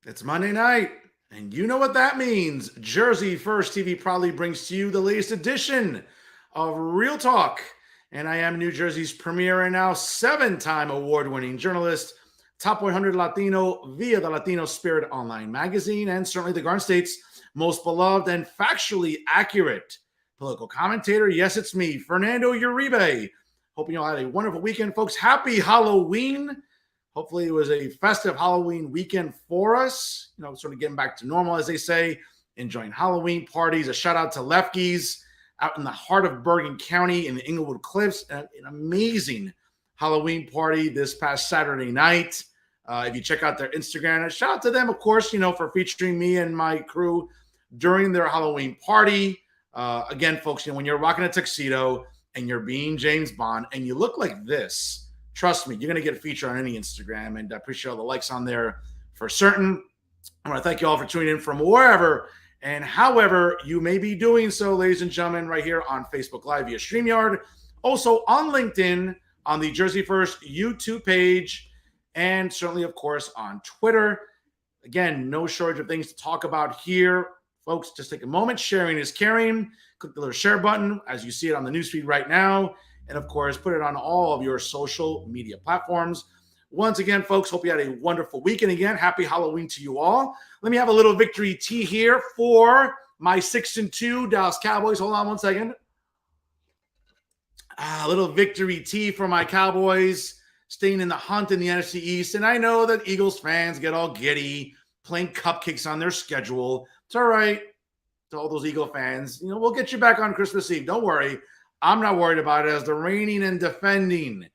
It's Monday night, and you know what that means. Jersey First TV proudly brings to you the latest edition of Real Talk. And I am New Jersey's premier and now seven-time award-winning journalist, top 100 Latino via the Latino Spirit online magazine, and certainly the Garden State's most beloved and factually accurate political commentator. Yes, it's me, Fernando Uribe. Hoping you all had a wonderful weekend, folks. Happy Halloween. Hopefully it was a festive Halloween weekend for us, sort of getting back to normal, as they say, enjoying Halloween parties. A shout out to Lefke's out in the heart of Bergen County in the Inglewood Cliffs. An amazing Halloween party this past Saturday night. If you check out their Instagram, a shout out to them, of course, for featuring me and my crew during their Halloween party. Again, folks, when you're rocking a tuxedo and you're being James Bond and you look like this, trust me, you're going to get a feature on any Instagram, and I appreciate all the likes on there for certain. I want to thank you all for tuning in from wherever and however you may be doing so, ladies and gentlemen, right here on Facebook Live via StreamYard, also on LinkedIn, on the Jersey First YouTube page, and certainly, of course, on Twitter. Again, no shortage of things to talk about here. Folks, just take a moment. Sharing is caring. Click the little share button as you see it on the newsfeed right now. And of course, put it on all of your social media platforms. Once again, folks, hope you had a wonderful weekend. Again, happy Halloween to you all. Let me have a little victory tea here for my 6-2 Dallas Cowboys. Hold on one second. A little victory tea for my Cowboys, staying in the hunt in the NFC East. And I know that Eagles fans get all giddy, playing cupcakes on their schedule. It's all right. To all those Eagle fans, we'll get you back on Christmas Eve. Don't worry. I'm not worried about it, as the reigning and defending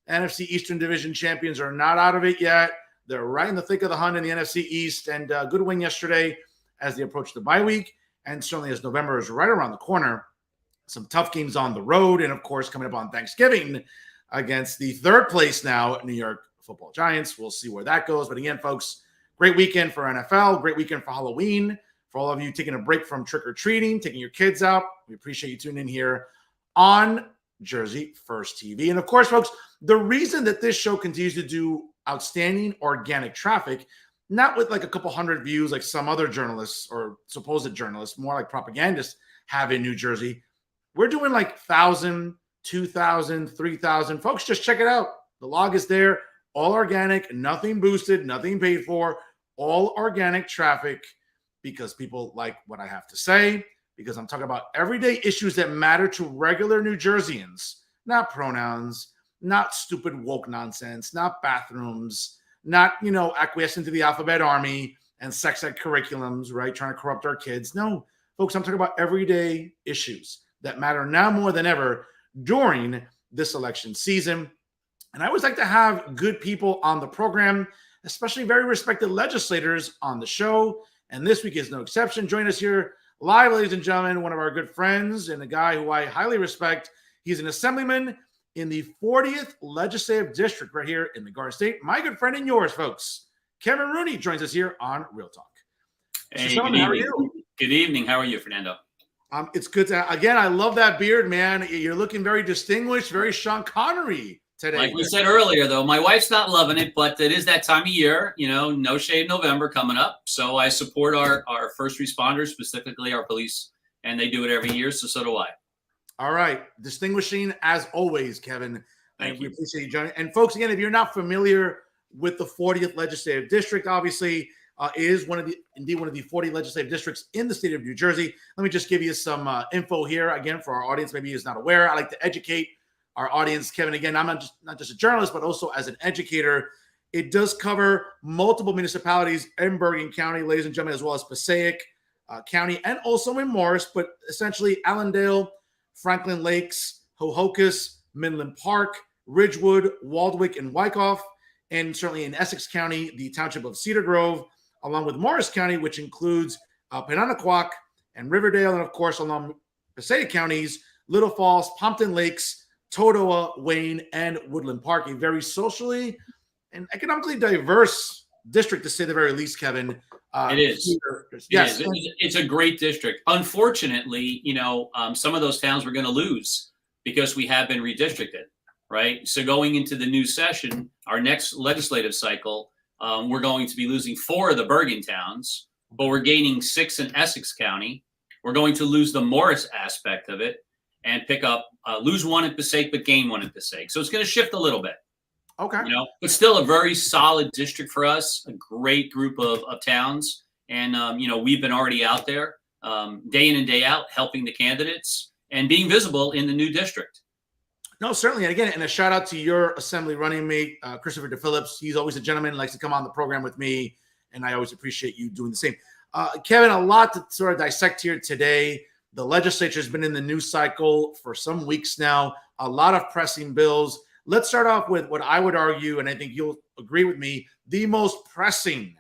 NFC Eastern Division champions are not out of it yet. They're right in the thick of the hunt in the NFC East, and good win yesterday as they approach the bye week, and certainly as November is right around the corner. Some tough games on the road, and of course coming up on Thanksgiving against the third place now New York Football Giants. We'll see where that goes. But again, folks, great weekend for NFL, great weekend for Halloween. For all of you taking a break from trick-or-treating, taking your kids out, we appreciate you tuning in here on Jersey First TV. And of course, folks, the reason that this show continues to do outstanding organic traffic, not with like a couple hundred views like some other journalists or supposed journalists, more like propagandists have in New Jersey. We're doing like 1,000, 2,000, 3,000. Folks, just check it out. The log is there, all organic, nothing boosted, nothing paid for, all organic traffic, because people like what I have to say, because I'm talking about everyday issues that matter to regular New Jerseyans, not pronouns, not stupid woke nonsense, not bathrooms, not, acquiescing to the alphabet army and sex ed curriculums, right? Trying to corrupt our kids. No, folks, I'm talking about everyday issues that matter now more than ever during this election season. And I always like to have good people on the program, especially very respected legislators on the show. And this week is no exception. Join us here live, ladies and gentlemen, one of our good friends and a guy who I highly respect. He's an assemblyman in the 40th Legislative District right here in the Garden State. My good friend and yours, folks. Kevin Rooney joins us here on Real Talk. Hey, good evening. How are you? Good evening. How are you, Fernando? It's good to, again, I love that beard, man. You're looking very distinguished, very Sean Connery today. Like we said earlier, though, my wife's not loving it, but it is that time of year, no shade November coming up. So I support our first responders, specifically our police, and they do it every year. So do I. All right. Distinguishing as always, Kevin. Thank you. We appreciate you joining. And folks, again, if you're not familiar with the 40th Legislative District, obviously is one of the 40 legislative districts in the state of New Jersey. Let me just give you some info here, again, for our audience maybe is not aware. I like to educate our audience, Kevin. Again, I'm not just a journalist, but also as an educator. It does cover multiple municipalities in Bergen County, ladies and gentlemen, as well as Passaic County, and also in Morris, but essentially Allendale, Franklin Lakes, Hohokus, Midland Park, Ridgewood, Waldwick, and Wyckoff, and certainly in Essex County, the township of Cedar Grove, along with Morris County, which includes Penanaquack and Riverdale, and of course, along Passaic counties, Little Falls, Pompton Lakes, Totowa, Wayne, and Woodland Park. A very socially and economically diverse district, to say the very least, Kevin. It is. Yes. It's a great district. Unfortunately, some of those towns we're going to lose because we have been redistricted, right? So going into the new session, our next legislative cycle, We're going to be losing 4 of the Bergen towns, but we're gaining 6 in Essex County. We're going to lose the Morris aspect of it and pick up, lose 1 in Passaic, but gain 1 in Passaic. So it's going to shift a little bit. Okay. You know, but still a very solid district for us, a great group of towns. And, you know, we've been already out there day in and day out helping the candidates and being visible in the new district. No, certainly. And again, and a shout out to your assembly running mate, Christopher DePhillips. He's always a gentleman, likes to come on the program with me. And I always appreciate you doing the same. Kevin, a lot to sort of dissect here today. The legislature has been in the news cycle for some weeks now, a lot of pressing bills. Let's start off with what I would argue, and I think you'll agree with me, the most pressing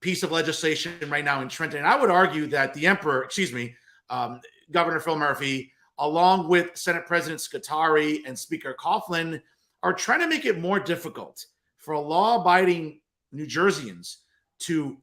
piece of legislation right now in Trenton. And I would argue that the Emperor, Governor Phil Murphy, along with Senate President Scutari and Speaker Coughlin, are trying to make it more difficult for law-abiding New Jerseyans to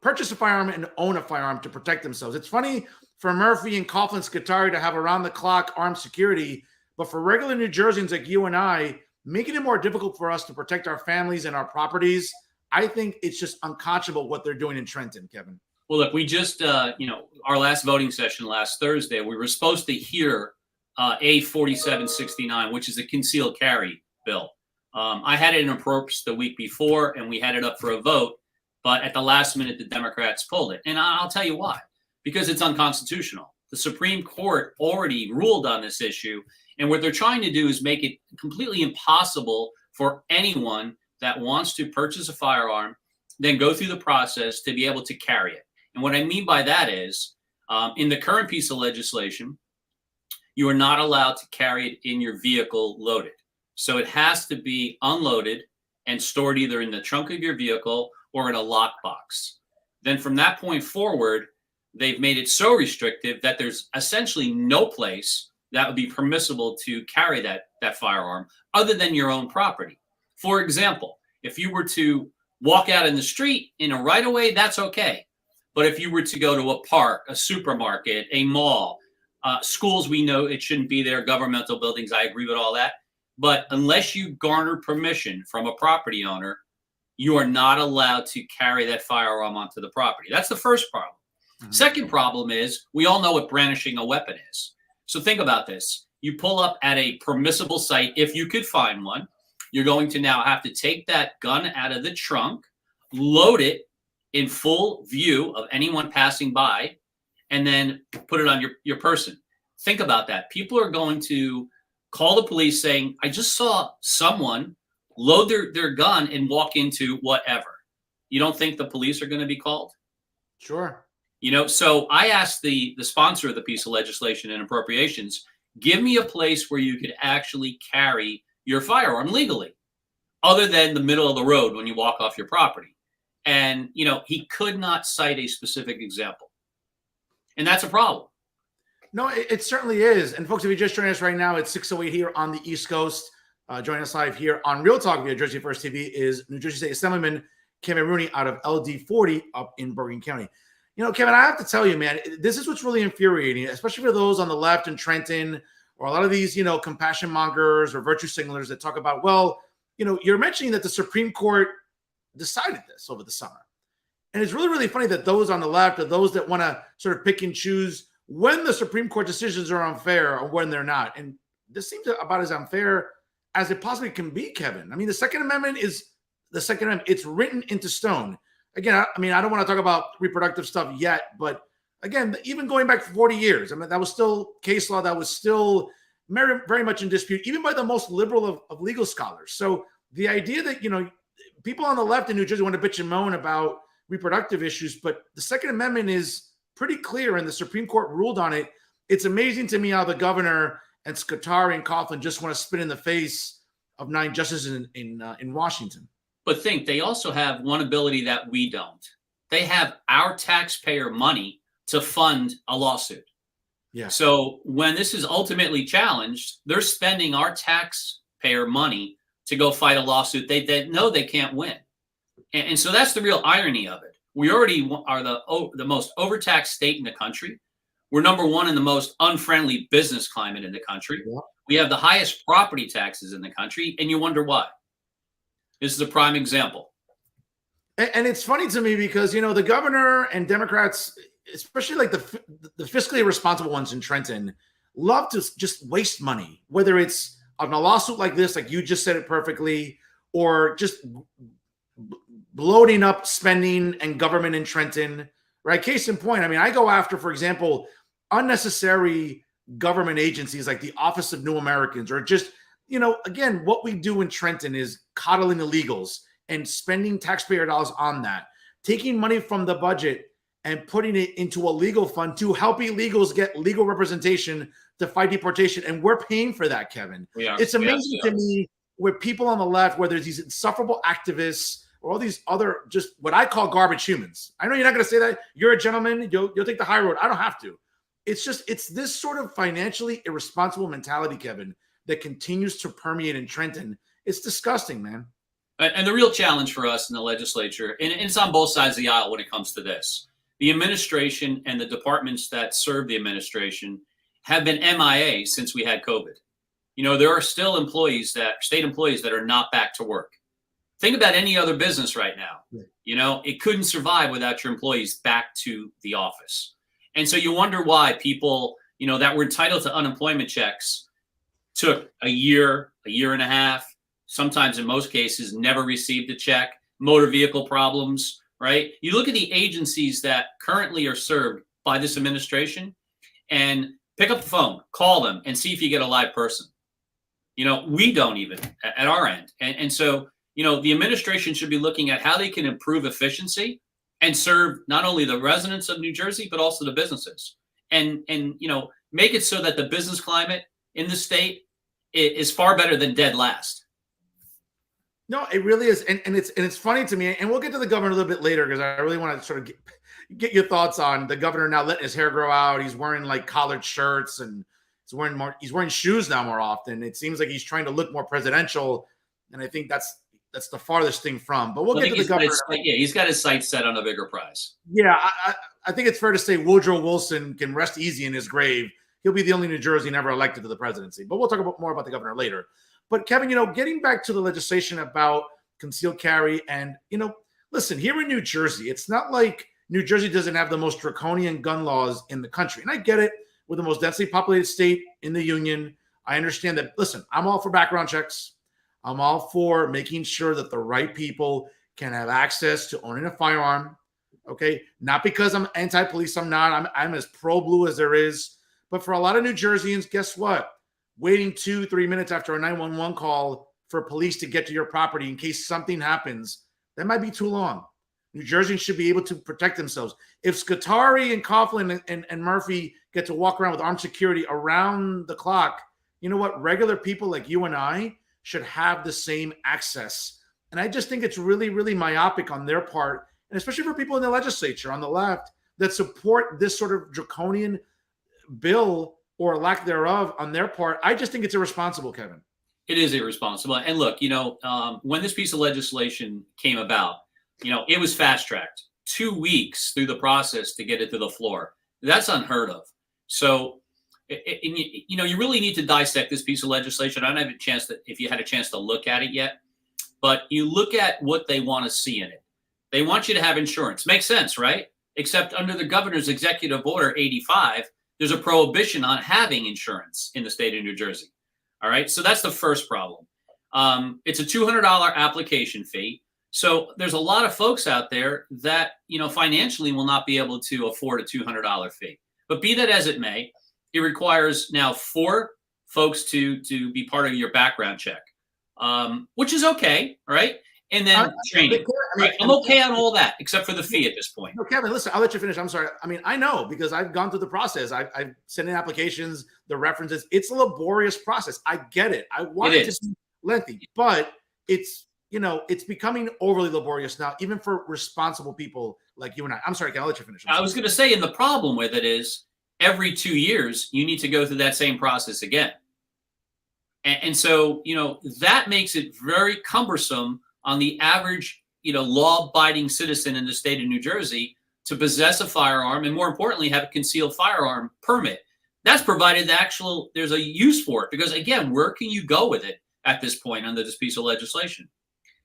purchase a firearm and own a firearm to protect themselves. It's funny for Murphy and Coughlin Scutari to have around-the-clock armed security, but for regular New Jerseyans like you and I, making it more difficult for us to protect our families and our properties, I think it's just unconscionable what they're doing in Trenton, Kevin. Well, look, we just, our last voting session last Thursday, we were supposed to hear A4769, which is a concealed carry bill. I had it in appropriate the week before, and we had it up for a vote. But at the last minute, the Democrats pulled it. And I'll tell you why. Because it's unconstitutional. The Supreme Court already ruled on this issue. And what they're trying to do is make it completely impossible for anyone that wants to purchase a firearm, then go through the process to be able to carry it. And what I mean by that is, in the current piece of legislation, you are not allowed to carry it in your vehicle loaded. So it has to be unloaded and stored either in the trunk of your vehicle or in a lockbox. Then from that point forward, they've made it so restrictive that there's essentially no place that would be permissible to carry that firearm other than your own property. For example, if you were to walk out in the street in a right-of-way, that's okay. But if you were to go to a park, a supermarket, a mall, schools, we know it shouldn't be there, governmental buildings, I agree with all that. But unless you garner permission from a property owner, you are not allowed to carry that firearm onto the property. That's the first problem. Mm-hmm. Second problem is we all know what brandishing a weapon is. So think about this. You pull up at a permissible site, if you could find one, you're going to now have to take that gun out of the trunk, load it in full view of anyone passing by, and then put it on your person. Think about that. People are going to call the police saying, I just saw someone load their gun and walk into whatever. You don't think the police are going to be called? Sure. You know, so I asked the sponsor of the piece of legislation and appropriations, give me a place where you could actually carry your firearm legally, other than the middle of the road when you walk off your property. And, you know, he could not cite a specific example. And that's a problem. No, it certainly is. And folks, if you're just joining us right now, it's 6:08 here on the East Coast. Joining us live here on Real Talk via Jersey First TV is New Jersey State Assemblyman Kevin Rooney out of LD40 up in Bergen County. You know, Kevin, I have to tell you, man, this is what's really infuriating, especially for those on the left in Trenton or a lot of these, you know, compassion mongers or virtue signalers that talk about, well, you know, you're mentioning that the Supreme Court decided this over the summer. And it's really, really funny that those on the left are those that want to sort of pick and choose when the Supreme Court decisions are unfair or when they're not. And this seems about as unfair as it possibly can be, Kevin. I mean, the Second Amendment is the Second Amendment. It's written into stone. Again, I mean, I don't want to talk about reproductive stuff yet, but again, even going back 40 years, I mean, that was still case law that was still very, very much in dispute, even by the most liberal of legal scholars. So the idea that, you know, people on the left in New Jersey want to bitch and moan about reproductive issues, but the Second Amendment is pretty clear and the Supreme Court ruled on it. It's amazing to me how the governor and Scutari and Coughlin just want to spit in the face of 9 justices in Washington. But think, they also have one ability that we don't. They have our taxpayer money to fund a lawsuit. Yeah. So when this is ultimately challenged, they're spending our taxpayer money to go fight a lawsuit they know they can't win. And so that's the real irony of it. We already are the most overtaxed state in the country. We're number 1 in the most unfriendly business climate in the country. Yeah. We have the highest property taxes in the country, and you wonder why. This is a prime example. And it's funny to me because, you know, the governor and Democrats, especially like the fiscally responsible ones in Trenton, love to just waste money, whether it's on a lawsuit like this, like you just said it perfectly, or just bloating up spending and government in Trenton, right? Case in point, I mean, I go after, for example, unnecessary government agencies like the Office of New Americans, or just, you know, again, what we do in Trenton is coddling illegals and spending taxpayer dollars on that, taking money from the budget and putting it into a legal fund to help illegals get legal representation to fight deportation. And we're paying for that, Kevin. It's amazing to me where people on the left, where there's these insufferable activists or all these other, just what I call garbage humans. I know you're not going to say that. You're a gentleman. You'll take the high road. I don't have to. It's this sort of financially irresponsible mentality, Kevin, that continues to permeate in Trenton. It's disgusting, man. And the real challenge for us in the legislature, and it's on both sides of the aisle when it comes to this, the administration and the departments that serve the administration have been MIA since we had COVID. You know, there are still state employees that are not back to work. Think about any other business right now. You know, it couldn't survive without your employees back to the office. And so you wonder why people, you know, that were entitled to unemployment checks took a year and a half, sometimes in most cases never received a check, motor vehicle problems, right? You look at the agencies that currently are served by this administration and pick up the phone, call them, and see if you get a live person. You know, we don't even at our end. And so, you know, the administration should be looking at how they can improve efficiency and serve not only the residents of New Jersey, but also the businesses. And you know, make it so that the business climate in the state is far better than dead last. No, it really is. And it's funny to me, and we'll get to the governor a little bit later because I really want to sort of get your thoughts on the governor now letting his hair grow out. He's wearing like collared shirts and he's wearing shoes now more often. It seems like he's trying to look more presidential. And I think that's the farthest thing from. But we'll get to the governor. He's got his sights set on a bigger prize. Yeah, I think it's fair to say Woodrow Wilson can rest easy in his grave. He'll be the only New Jersey never elected to the presidency. But we'll talk more about the governor later. But Kevin, you know, getting back to the legislation about concealed carry, and, you know, listen, here in New Jersey, it's not like New Jersey doesn't have the most draconian gun laws in the country. And I get it. We're the most densely populated state in the union. I understand that. Listen, I'm all for background checks. I'm all for making sure that the right people can have access to owning a firearm. Okay. Not because I'm anti-police. I'm not. I'm as pro-blue as there is. But for a lot of New Jerseyans, guess what? Waiting 2-3 minutes after a 911 call for police to get to your property in case something happens, that might be too long. New Jerseyans should be able to protect themselves. If Scutari and Coughlin and Murphy get to walk around with armed security around the clock, you know what? Regular people like you and I should have the same access. And I just think it's really, really myopic on their part, and especially for people in the legislature on the left that support this sort of draconian bill or lack thereof on their part. I just think it's irresponsible, Kevin. It is irresponsible. And look, you know, when this piece of legislation came about, you know, it was fast-tracked. 2 weeks through the process to get it to the floor. That's unheard of. So, you know, you really need to dissect this piece of legislation. I don't have a chance to, if you had a chance to look at it yet, but you look at what they want to see in it. They want you to have insurance. Makes sense, right? Except under the governor's executive order 85, there's a prohibition on having insurance in the state of New Jersey. All right. So that's the first problem. It's a $200 application fee. So there's a lot of folks out there that, you know, financially will not be able to afford a $200 fee. But be that as it may, it requires now 4 folks to be part of your background check, which is okay. Right. And then training. Right? I'm okay on all that, except for the fee at this point. No, Kevin, listen, I'll let you finish. I'm sorry. I mean, I know because I've gone through the process. I've sent in applications, the references. It's a laborious process. I get it. I want it to be lengthy, but it's, you know, it's becoming overly laborious now, even for responsible people like you and I. I'm sorry, Ken, I'll let you finish. I was going to say, and the problem with it is every 2 years, you need to go through that same process again. And so, you know, that makes it very cumbersome on the average, you know, law-abiding citizen in the state of New Jersey to possess a firearm and, more importantly, have a concealed firearm permit. That's provided there's a use for it because, again, where can you go with it at this point under this piece of legislation?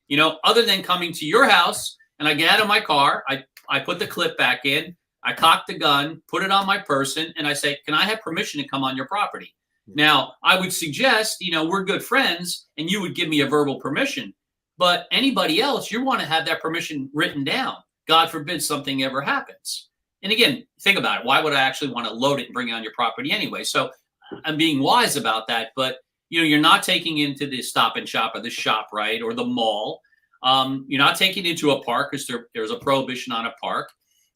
You know, other than coming to your house and I get out of my car, I put the clip back in, I cock the gun, put it on my person, and I say, can I have permission to come on your property? Now, I would suggest, you know, we're good friends and you would give me a verbal permission. But anybody else, you want to have that permission written down. God forbid something ever happens. And again, think about it. Why would I actually want to load it and bring it on your property anyway? So I'm being wise about that. But, you know, you're not taking it into the Stop and Shop or the shop, right? Or the mall. You're not taking it into a park because there's a prohibition on a park.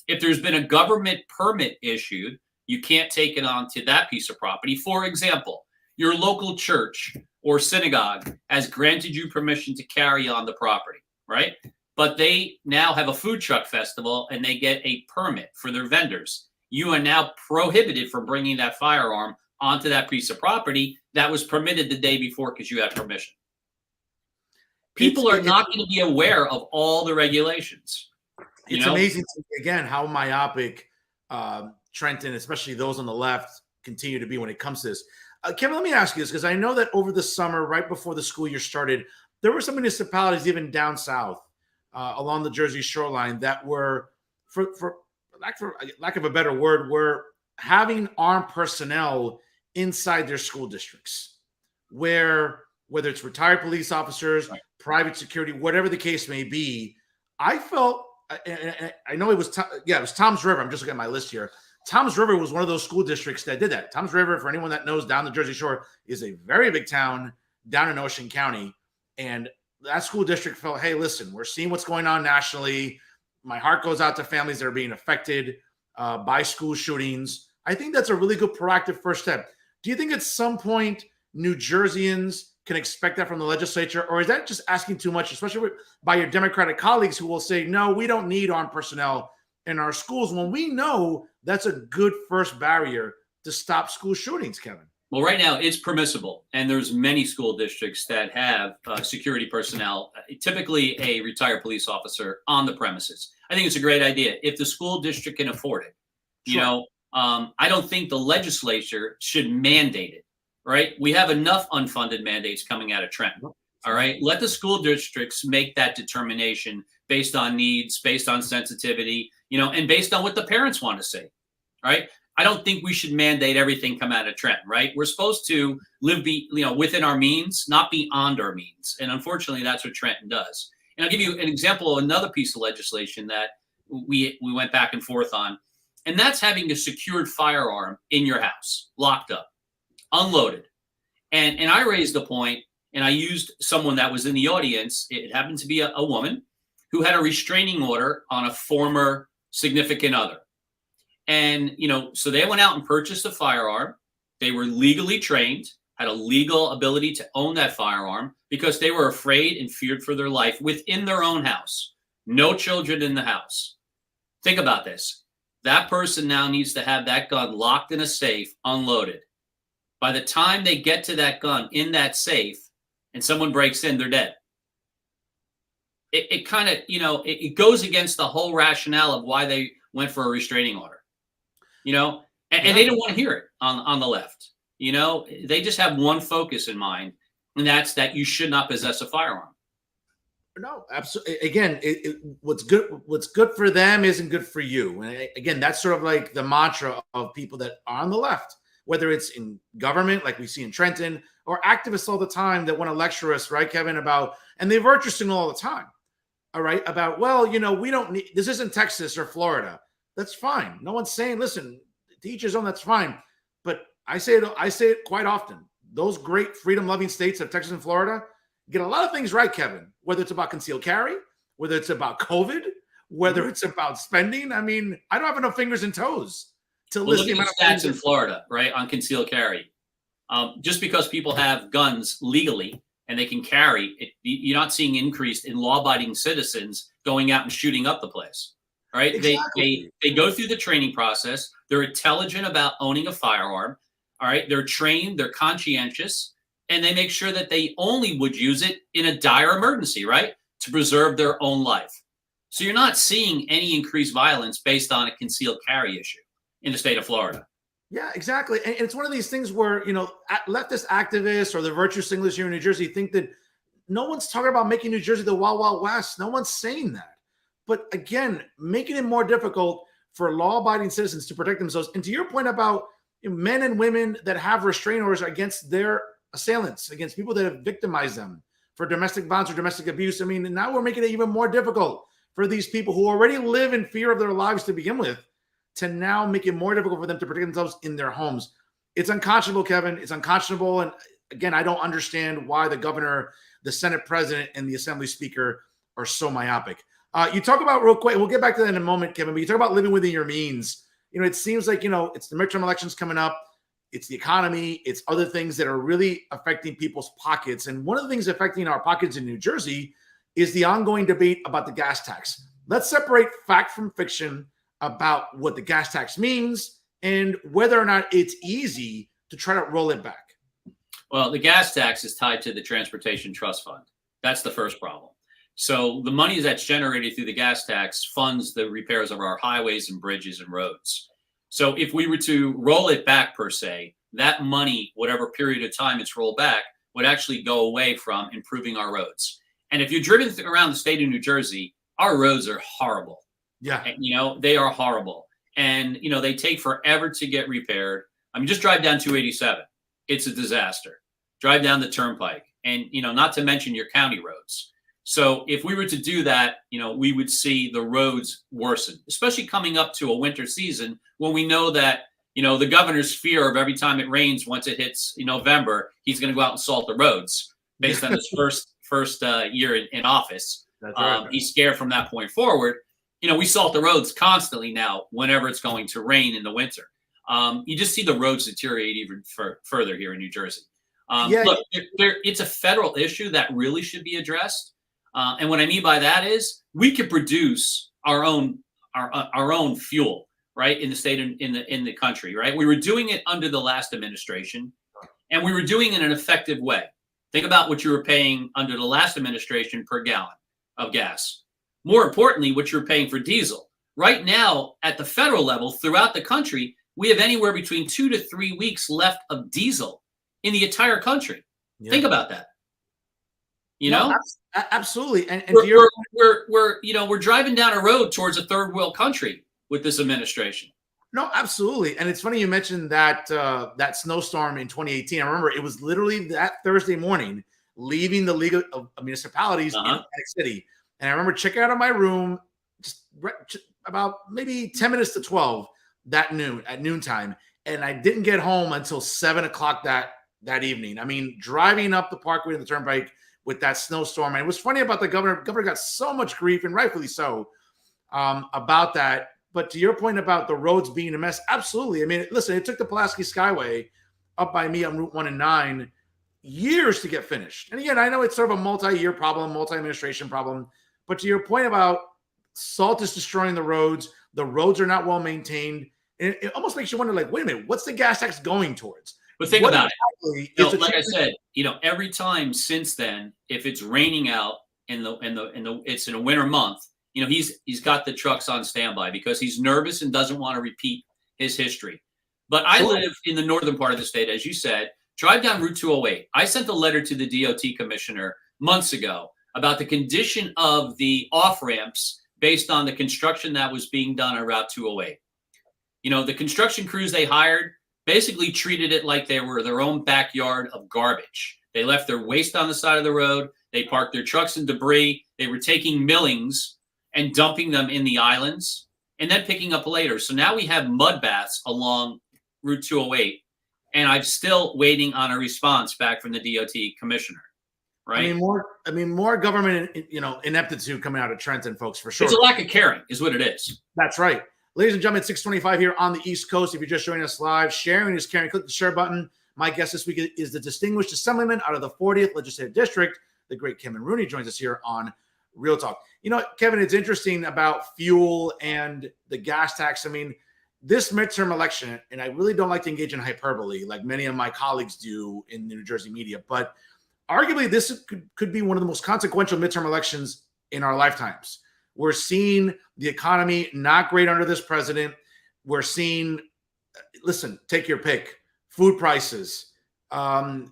If there's been a government permit issued, you can't take it onto that piece of property. For example, your local church or synagogue has granted you permission to carry on the property, right? But they now have a food truck festival and they get a permit for their vendors. You are now prohibited from bringing that firearm onto that piece of property that was permitted the day before because you had permission. People are not going to be aware of all the regulations. It's amazing, again, how myopic Trenton, especially those on the left, continue to be when it comes to this. Kevin, let me ask you this, because I know that over the summer, right before the school year started, there were some municipalities even down south along the Jersey shoreline that were, for lack of a better word, were having armed personnel inside their school districts, where whether it's retired police officers, right, private security, whatever the case may be. I felt, I know it was Toms River. I'm just looking at my list here. Toms River was one of those school districts that did that. Toms River, for anyone that knows, down the Jersey Shore, is a very big town down in Ocean County. And that school district felt, hey, listen, we're seeing what's going on nationally. My heart goes out to families that are being affected by school shootings. I think that's a really good proactive first step. Do you think at some point New Jerseyans can expect that from the legislature, or is that just asking too much, especially by your Democratic colleagues who will say, no, we don't need armed personnel in our schools, when we know that's a good first barrier to stop school shootings, Kevin? Well, right now it's permissible, and there's many school districts that have security personnel, typically a retired police officer on the premises. I think it's a great idea if the school district can afford it. Sure. You know, I don't think the legislature should mandate it. Right? We have enough unfunded mandates coming out of Trenton. All right. Let the school districts make that determination based on needs, based on sensitivity, you know, and based on what the parents want to see. All right. I don't think we should mandate everything come out of Trenton, right? We're supposed to live, within our means, not beyond our means. And unfortunately, that's what Trenton does. And I'll give you an example of another piece of legislation that we went back and forth on, and that's having a secured firearm in your house, locked up, unloaded. And I raised the point, and I used someone that was in the audience. It happened to be a woman who had a restraining order on a former significant other. And, you know, so they went out and purchased a firearm. They were legally trained, had a legal ability to own that firearm because they were afraid and feared for their life within their own house. No children in the house. Think about this. That person now needs to have that gun locked in a safe, unloaded. By the time they get to that gun in that safe and someone breaks in, they're dead. It kind of, you know, it goes against the whole rationale of why they went for a restraining order, you know, and they don't want to hear it on the left. You know, they just have one focus in mind, and that's that you should not possess a firearm. No, absolutely. Again, what's good for them isn't good for you. And again, that's sort of like the mantra of people that are on the left, whether it's in government, like we see in Trenton, or activists all the time that want to lecture us, right, Kevin, about, and they virtue signal all the time, all right, about, well, you know, we don't need, this isn't Texas or Florida. That's fine. No one's saying, listen, to each his own, that's fine. But I say it quite often. Those great freedom-loving states of Texas and Florida get a lot of things right, Kevin, whether it's about concealed carry, whether it's about COVID, whether it's about spending. I mean, I don't have enough fingers and toes to list the amount of stats in Florida, right, on concealed carry. Just because people have guns legally and they can carry it, you're not seeing increase in law-abiding citizens going out and shooting up the place. All right, exactly. They go through the training process. They're intelligent about owning a firearm. All right, they're trained, they're conscientious, and they make sure that they only would use it in a dire emergency, right, to preserve their own life. So you're not seeing any increased violence based on a concealed carry issue in the state of Florida. Yeah, exactly. And it's one of these things where, you know, leftist activists or the virtue signalers here in New Jersey think that no one's talking about making New Jersey the Wild Wild West. No one's saying that. But again, making it more difficult for law-abiding citizens to protect themselves. And to your point about men and women that have restraining orders against their assailants, against people that have victimized them for domestic violence or domestic abuse. I mean, now we're making it even more difficult for these people who already live in fear of their lives to begin with, to now make it more difficult for them to protect themselves in their homes. It's unconscionable, Kevin. It's unconscionable. And again, I don't understand why the governor, the Senate president, and the Assembly speaker are so myopic. You talk about, real quick, we'll get back to that in a moment, Kevin, but you talk about living within your means. It seems like, it's the midterm elections coming up. It's the economy. It's other things that are really affecting people's pockets. And one of the things affecting our pockets in New Jersey is the ongoing debate about the gas tax. Let's separate fact from fiction about what the gas tax means and whether or not it's easy to try to roll it back. Well, the gas tax is tied to the Transportation Trust Fund. That's the first problem. So the money that's generated through the gas tax funds the repairs of our highways and bridges and roads. So if we were to roll it back, per se, that money, whatever period of time it's rolled back, would actually go away from improving our roads. And if you've driven around the state of New Jersey, our roads are horrible. Yeah. And, they are horrible. And, they take forever to get repaired. I mean, just drive down 287. It's a disaster. Drive down the turnpike and, not to mention your county roads. So if we were to do that, we would see the roads worsen, especially coming up to a winter season when we know that, the governor's fear of every time it rains, once it hits November, he's going to go out and salt the roads based on his first year in office. That's right. He's scared from that point forward. We salt the roads constantly now whenever it's going to rain in the winter. You just see the roads deteriorate even further here in New Jersey. Look, it's a federal issue that really should be addressed. And what I mean by that is we could produce our own fuel, right, in the state and in the country, right? We were doing it under the last administration, and we were doing it in an effective way. Think about what you were paying under the last administration per gallon of gas. More importantly, what you're paying for diesel. Right now, at the federal level, throughout the country, we have anywhere between 2 to 3 weeks left of diesel in the entire country. Yeah. Think about that. Absolutely. And we're driving down a road towards a third world country with this administration. No, absolutely. And it's funny you mentioned that that snowstorm in 2018. I remember it was literally that Thursday morning leaving the League of Municipalities in Atlantic City. And I remember checking out of my room just about maybe 10 minutes to 12 at noontime. And I didn't get home until 7 o'clock that evening. I mean, driving up the parkway to the turnpike with that snowstorm. And it was funny about the governor. The governor got so much grief, and rightfully so, about that. But to your point about the roads being a mess, absolutely. I mean, listen, it took the Pulaski Skyway up by me on Route 1 and 9 years to get finished. And again, I know it's sort of a multi-year problem, multi-administration problem. But to your point about salt is destroying the roads are not well maintained. And it almost makes you wonder, like, wait a minute, what's the gas tax going towards? But think about it. Like I said, every time since then, if it's raining out it's in a winter month, he's got the trucks on standby because he's nervous and doesn't want to repeat his history. But I live in the northern part of the state, as you said. Drive down Route 208. I sent a letter to the DOT commissioner months ago about the condition of the off ramps based on the construction that was being done on Route 208. The construction crews they hired basically treated it like they were their own backyard of garbage. They left their waste on the side of the road. They parked their trucks in debris. They were taking millings and dumping them in the islands and then picking up later. So now we have mud baths along Route 208, and I'm still waiting on a response back from the DOT commissioner. Right? I mean, more government, ineptitude coming out of Trenton, folks, for sure. It's a lack of caring, is what it is. That's right. Ladies and gentlemen, 625 here on the East Coast. If you're just joining us live, sharing is caring. Click the share button. My guest this week is the distinguished Assemblyman out of the 40th Legislative District, the great Kevin Rooney, joins us here on Real Talk. Kevin, it's interesting about fuel and the gas tax. I mean, this midterm election, and I really don't like to engage in hyperbole like many of my colleagues do in the New Jersey media, but arguably this could be one of the most consequential midterm elections in our lifetimes. We're seeing the economy not great under this president. We're seeing, listen, take your pick, food prices,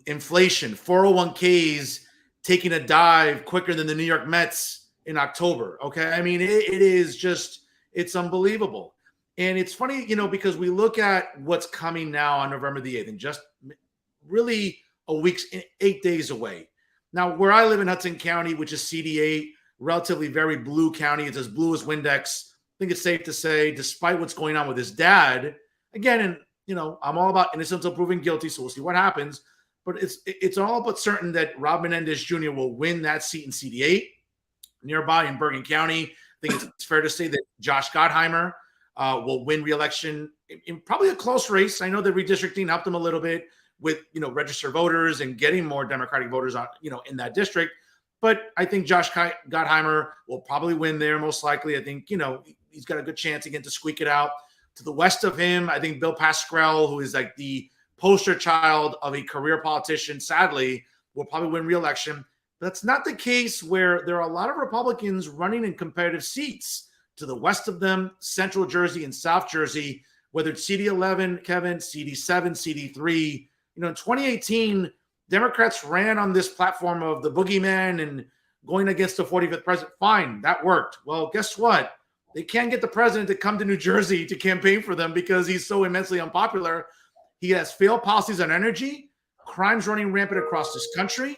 inflation, 401ks taking a dive quicker than the New York Mets in October. Okay. I mean, it is just, it's unbelievable. And it's funny, because we look at what's coming now on November the 8th and just really a week's 8 days away. Now, where I live in Hudson County, which is CD8, relatively very blue county, it's as blue as Windex. I think it's safe to say, despite what's going on with his dad, again, and I'm all about innocent until proven guilty, so we'll see what happens. But it's all but certain that Rob Menendez Jr. will win that seat in CD8, nearby in Bergen County. I think it's fair to say that Josh Gottheimer will win re-election in probably a close race. I know that redistricting helped him a little bit with registered voters and getting more Democratic voters on in that district. But I think Josh Gottheimer will probably win there most likely. I think he's got a good chance again to squeak it out. To the west of him, I think Bill Pascrell, who is like the poster child of a career politician, sadly, will probably win re-election. But that's not the case where there are a lot of Republicans running in competitive seats to the west of them, Central Jersey and South Jersey, whether it's CD11, Kevin, CD7, CD3. In 2018, Democrats ran on this platform of the boogeyman and going against the 45th president. Fine, that worked. Well, guess what? They can't get the president to come to New Jersey to campaign for them because he's so immensely unpopular. He has failed policies on energy, crimes running rampant across this country.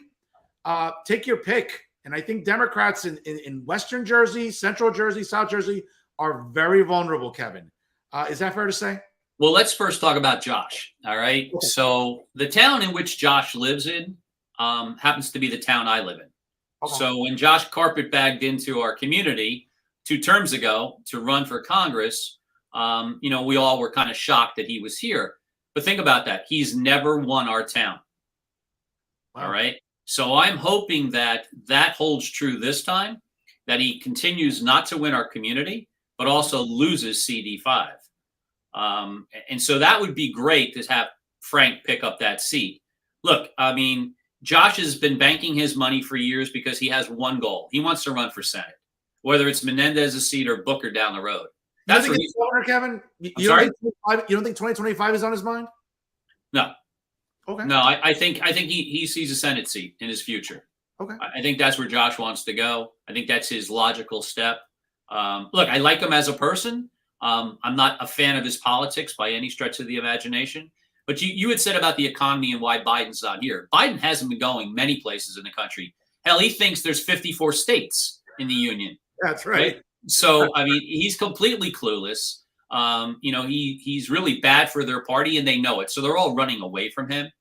Take your pick. And I think Democrats in Western Jersey, Central Jersey, South Jersey are very vulnerable, Kevin. Is that fair to say? Well, let's first talk about Josh. All right. Okay. So the town in which Josh lives in happens to be the town I live in. Okay. So when Josh carpetbagged into our community 2 terms ago to run for Congress, we all were kind of shocked that he was here. But think about that. He's never won our town. Wow. All right. So I'm hoping that holds true this time, that he continues not to win our community, but also loses CD5. And so that would be great to have Frank pick up that seat. Look, I mean, Josh has been banking his money for years because he has one goal. He wants to run for Senate, whether it's Menendez's seat or Booker down the road. That's what he's governor, Kevin. You don't think 2025 is on his mind? No. Okay. No, I think he sees a Senate seat in his future. Okay. I think that's where Josh wants to go. I think that's his logical step. Look, I like him as a person. I'm not a fan of his politics by any stretch of the imagination. But you had said about the economy and why Biden's not here. Biden hasn't been going many places in the country. Hell, he thinks there's 54 states in the union. That's right. So, I mean, he's completely clueless. He's really bad for their party, and they know it. So they're all running away from him.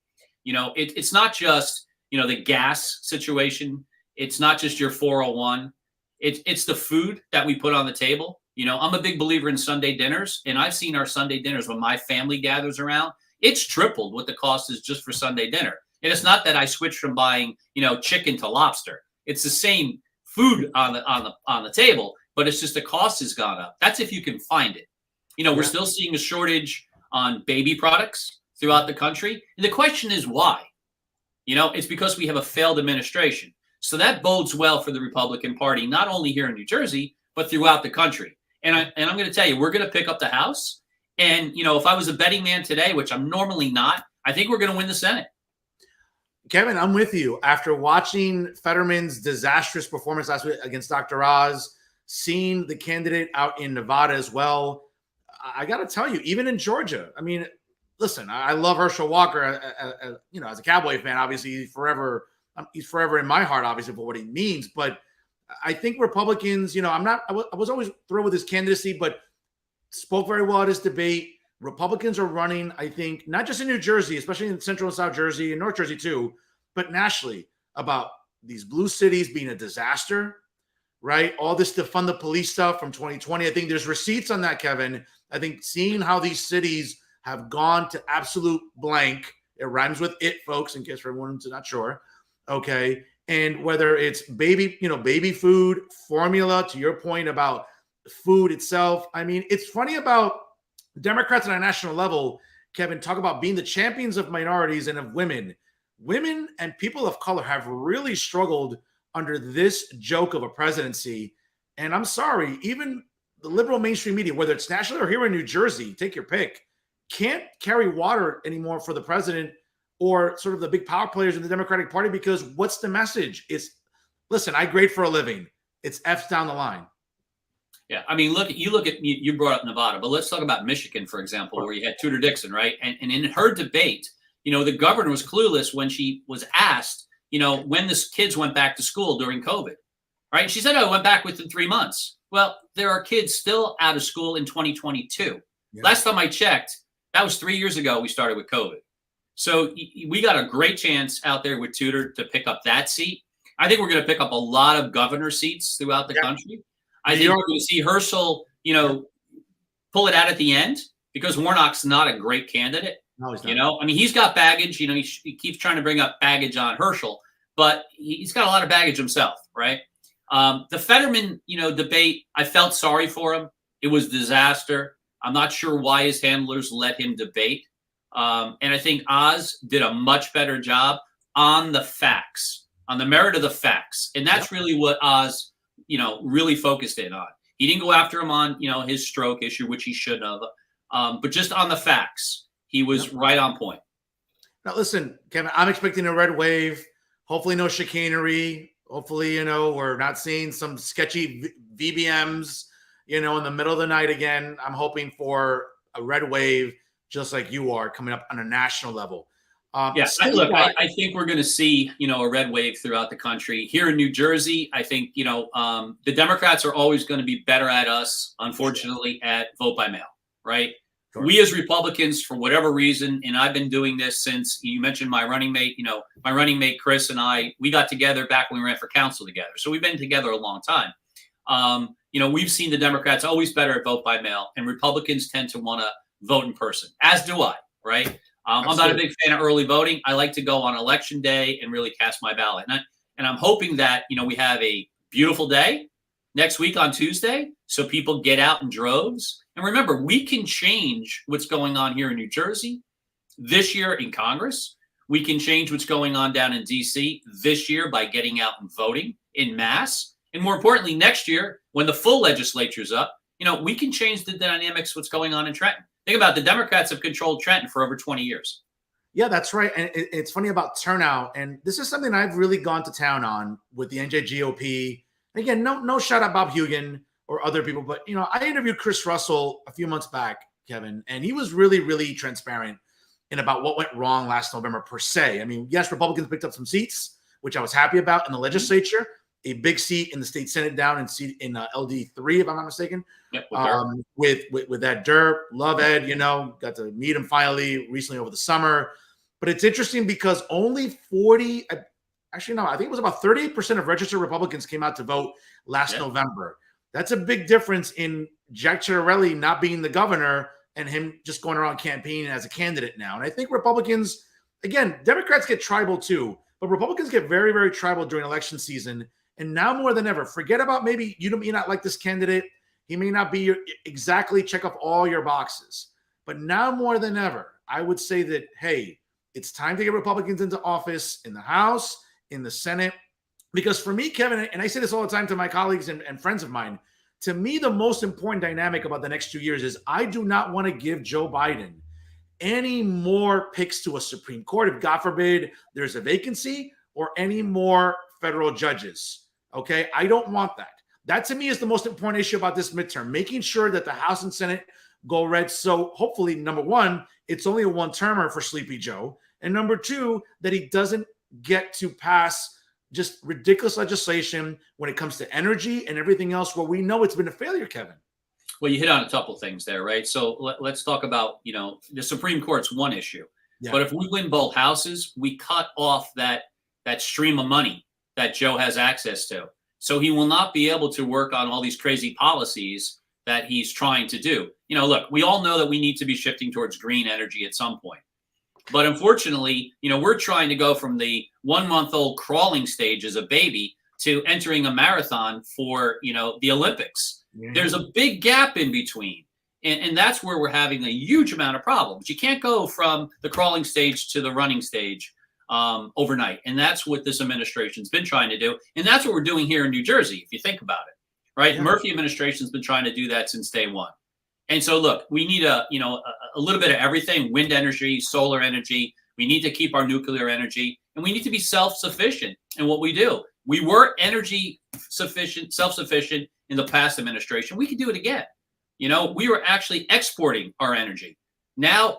It's not just, the gas situation. It's not just your 401. It's the food that we put on the table. I'm a big believer in Sunday dinners, and I've seen our Sunday dinners when my family gathers around. It's tripled what the cost is just for Sunday dinner. And it's not that I switched from buying, chicken to lobster. It's the same food on the table, but it's just the cost has gone up. That's if you can find it. We're still seeing a shortage on baby products throughout the country. And the question is why? It's because we have a failed administration. So that bodes well for the Republican Party, not only here in New Jersey, but throughout the country. And I'm going to tell you, we're going to pick up the House. And, if I was a betting man today, which I'm normally not, I think we're going to win the Senate. Kevin, I'm with you. After watching Fetterman's disastrous performance last week against Dr. Oz, seeing the candidate out in Nevada as well, I got to tell you, even in Georgia, I mean, listen, I love Herschel Walker, as a Cowboy fan. Obviously, he's forever in my heart, obviously, for what he means. But I think Republicans, I was always thrilled with his candidacy, but spoke very well at his debate. Republicans are running, I think, not just in New Jersey, especially in Central and South Jersey and North Jersey too, but nationally about these blue cities being a disaster, right? All this defund the police stuff from 2020. I think there's receipts on that, Kevin. I think seeing how these cities have gone to absolute blank, it rhymes with it, folks, in case for everyone's not sure, okay? And whether it's baby food, formula, to your point about food itself. I mean, it's funny about Democrats on a national level, Kevin, talk about being the champions of minorities and of women. Women and people of color have really struggled under this joke of a presidency. And I'm sorry, even the liberal mainstream media, whether it's national or here in New Jersey, take your pick, can't carry water anymore for the president or sort of the big power players in the Democratic Party, because what's the message? It's, listen, I grade for a living. It's F's down the line. Yeah, I mean, you brought up Nevada, but let's talk about Michigan, for example, where you had Tudor Dixon, right? And in her debate, the governor was clueless when she was asked, when the kids went back to school during COVID, right? She said, "Oh, I went back within 3 months." Well, there are kids still out of school in 2022. Yeah. Last time I checked, that was 3 years ago. We started with COVID. So we got a great chance out there with Tudor to pick up that seat. I think we're going to pick up a lot of governor seats throughout the country. I think we're going to see Herschel, pull it out at the end, because Warnock's not a great candidate. No, he's not. I mean, he's got baggage. He keeps trying to bring up baggage on Herschel, but he's got a lot of baggage himself, right? The Fetterman, debate, I felt sorry for him. It was disaster. I'm not sure why his handlers let him debate. And I think Oz did a much better job on the facts, on the merit of the facts. And that's really what Oz, really focused in on. He didn't go after him on, his stroke issue, which he should have. But just on the facts, he was right on point. Now, listen, Kevin, I'm expecting a red wave. Hopefully no chicanery. Hopefully, we're not seeing some sketchy VBMs, in the middle of the night again. I'm hoping for a red wave, just like you are, coming up on a national level. Yes, I think we're going to see, a red wave throughout the country. Here in New Jersey, I think, the Democrats are always going to be better at us, unfortunately, at vote by mail, right? Sure. We as Republicans, for whatever reason, and I've been doing this since you mentioned my running mate, my running mate, Chris, and I, we got together back when we ran for council together. So we've been together a long time. We've seen the Democrats always better at vote by mail, and Republicans tend to want to vote in person, as do I, right? I'm not a big fan of early voting. I like to go on election day and really cast my ballot. And I'm hoping that, we have a beautiful day next week on Tuesday, so people get out in droves. And remember, we can change what's going on here in New Jersey this year in Congress. We can change what's going on down in D.C. this year by getting out and voting in mass. And more importantly, next year, when the full legislature's up, we can change the dynamics what's going on in Trenton. Think about it, the Democrats have controlled Trenton for over 20 years. Yeah, that's right. And it's funny about turnout. And this is something I've really gone to town on with the NJGOP. Again, no shout out Bob Hugan or other people, but I interviewed Chris Russell a few months back, Kevin, and he was really, really transparent in about what went wrong last November per se. I mean, yes, Republicans picked up some seats, which I was happy about in the legislature, a big seat in the state Senate down in LD3, if I'm not mistaken. Yep, with Ed Durp, love Ed, got to meet him finally recently over the summer. But it's interesting because only I think it was about 38% of registered Republicans came out to vote last November. That's a big difference in Jack Ciattarelli not being the governor and him just going around campaigning as a candidate now. And I think Republicans, again, Democrats get tribal too, but Republicans get very, very tribal during election season. And now more than ever, forget about maybe you may not like this candidate. He may not be exactly check off all your boxes. But now more than ever, I would say that, hey, it's time to get Republicans into office in the House, in the Senate. Because for me, Kevin, and I say this all the time to my colleagues and friends of mine, to me, the most important dynamic about the next 2 years is I do not want to give Joe Biden any more picks to a Supreme Court if, God forbid, there's a vacancy, or any more federal judges. Okay, I don't want that. That to me is the most important issue about this midterm, making sure that the House and Senate go red. So hopefully, number one, it's only a one-termer for Sleepy Joe. And number two, that he doesn't get to pass just ridiculous legislation when it comes to energy and everything else where we know it's been a failure, Kevin. Well, you hit on a couple things there, right? So let's talk about, the Supreme Court's one issue. Yeah. But if we win both houses, we cut off that stream of money that Joe has access to. So he will not be able to work on all these crazy policies that he's trying to do. Look, we all know that we need to be shifting towards green energy at some point. But unfortunately, we're trying to go from the 1-month-old crawling stage as a baby to entering a marathon for, the Olympics. Mm-hmm. There's a big gap in between. And that's where we're having a huge amount of problems. You can't go from the crawling stage to the running stage overnight. And that's what this administration's been trying to do. And that's what we're doing here in New Jersey, if you think about it, right? Yeah. Murphy administration's been trying to do that since day one. And so, look, we need a little bit of everything, wind energy, solar energy. We need to keep our nuclear energy, and we need to be self-sufficient in what we do. We were energy sufficient, self-sufficient in the past administration. We could do it again. We were actually exporting our energy. Now,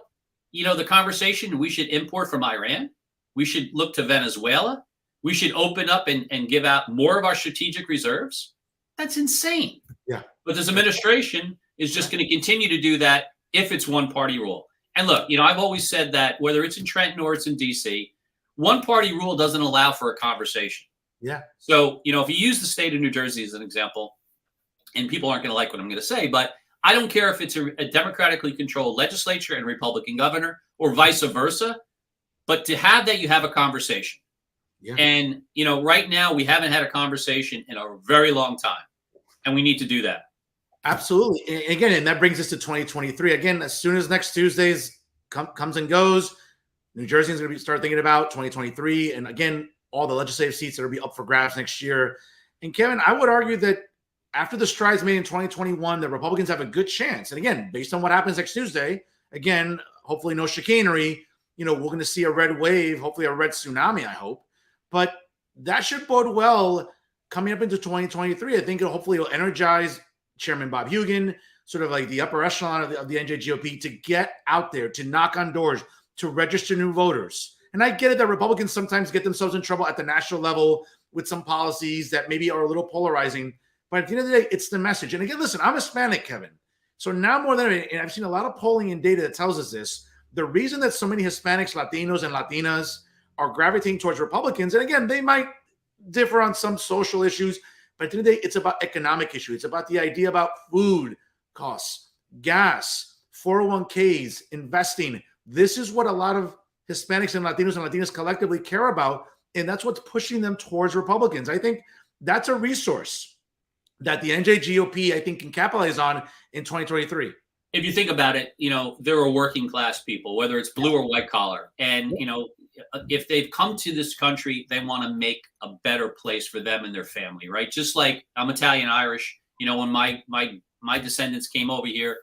the conversation, we should import from Iran. We should look to Venezuela. We should open up and give out more of our strategic reserves. That's insane. Yeah. But this administration is just going to continue to do that if it's one party rule. And look, I've always said that whether it's in Trenton or it's in DC, one party rule doesn't allow for a conversation. Yeah. So, if you use the state of New Jersey as an example, and people aren't going to like what I'm going to say, but I don't care if it's a democratically controlled legislature and Republican governor or vice versa, but to have that, you have a conversation. Yeah. And, right now we haven't had a conversation in a very long time, and we need to do that. Absolutely. And that brings us to 2023. Again, as soon as next Tuesday's comes and goes, New Jersey is going to start thinking about 2023. And again, all the legislative seats that will be up for grabs next year. And Kevin, I would argue that after the strides made in 2021, the Republicans have a good chance. And again, based on what happens next Tuesday, again, hopefully no chicanery, we're going to see a red wave, hopefully a red tsunami, I hope. But that should bode well coming up into 2023. I think hopefully it'll energize Chairman Bob Hugin, sort of like the upper echelon of the NJGOP, to get out there, to knock on doors, to register new voters. And I get it that Republicans sometimes get themselves in trouble at the national level with some policies that maybe are a little polarizing. But at the end of the day, it's the message. And again, listen, I'm Hispanic, Kevin. So now more than ever, and I've seen a lot of polling and data that tells us this, the reason that so many Hispanics, Latinos, and Latinas are gravitating towards Republicans, and again, they might differ on some social issues, but at the end of the day, it's about economic issue. It's about the idea about food costs, gas, 401ks, investing. This is what a lot of Hispanics and Latinas collectively care about, and that's what's pushing them towards Republicans. I think that's a resource that the NJGOP, I think, can capitalize on in 2023. If you think about it, there are working class people, whether it's blue or white collar. And, if they've come to this country, they want to make a better place for them and their family, right? Just like I'm Italian Irish, when my descendants came over here,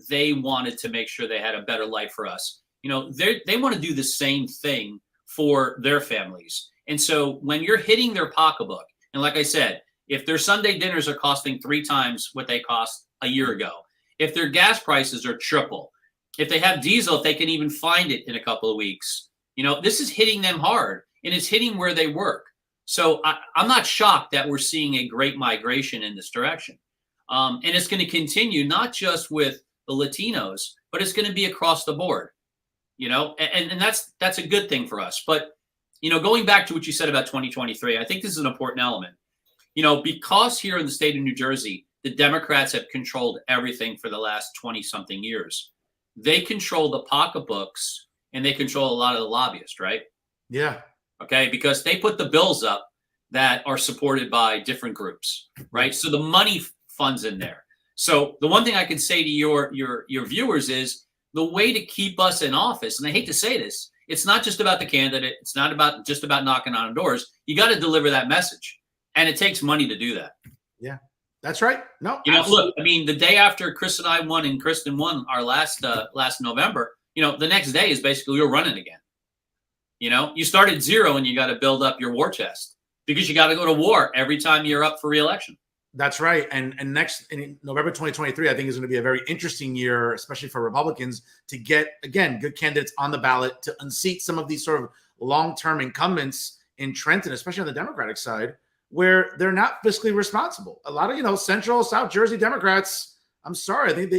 they wanted to make sure they had a better life for us. They want to do the same thing for their families. And so when you're hitting their pocketbook, and like I said, if their Sunday dinners are costing 3 times what they cost a year ago, if their gas prices are triple, if they have diesel, if they can even find it in a couple of weeks, this is hitting them hard, and it's hitting where they work. So I'm not shocked that we're seeing a great migration in this direction. And it's going to continue, not just with the Latinos, but it's going to be across the board, and that's a good thing for us. But, going back to what you said about 2023, I think this is an important element. Because here in the state of New Jersey, the Democrats have controlled everything for the last 20-something years. They control the pocketbooks, and they control a lot of the lobbyists, right? Yeah. Okay, because they put the bills up that are supported by different groups, right? So the money funds in there. So the one thing I can say to your viewers is the way to keep us in office, and I hate to say this, it's not just about the candidate. It's not just about knocking on doors. You got to deliver that message. And it takes money to do that. Yeah, that's right. No, look, I mean, the day after Chris and I won and Kristen won our last November, the next day is basically you're running again. You start at 0 and you got to build up your war chest because you got to go to war every time you're up for re-election. That's right. And next in November 2023, I think is going to be a very interesting year, especially for Republicans, to get, again, good candidates on the ballot to unseat some of these sort of long-term incumbents in Trenton, especially on the Democratic side, where they're not fiscally responsible. A lot of, Central, South Jersey Democrats, I'm sorry, I think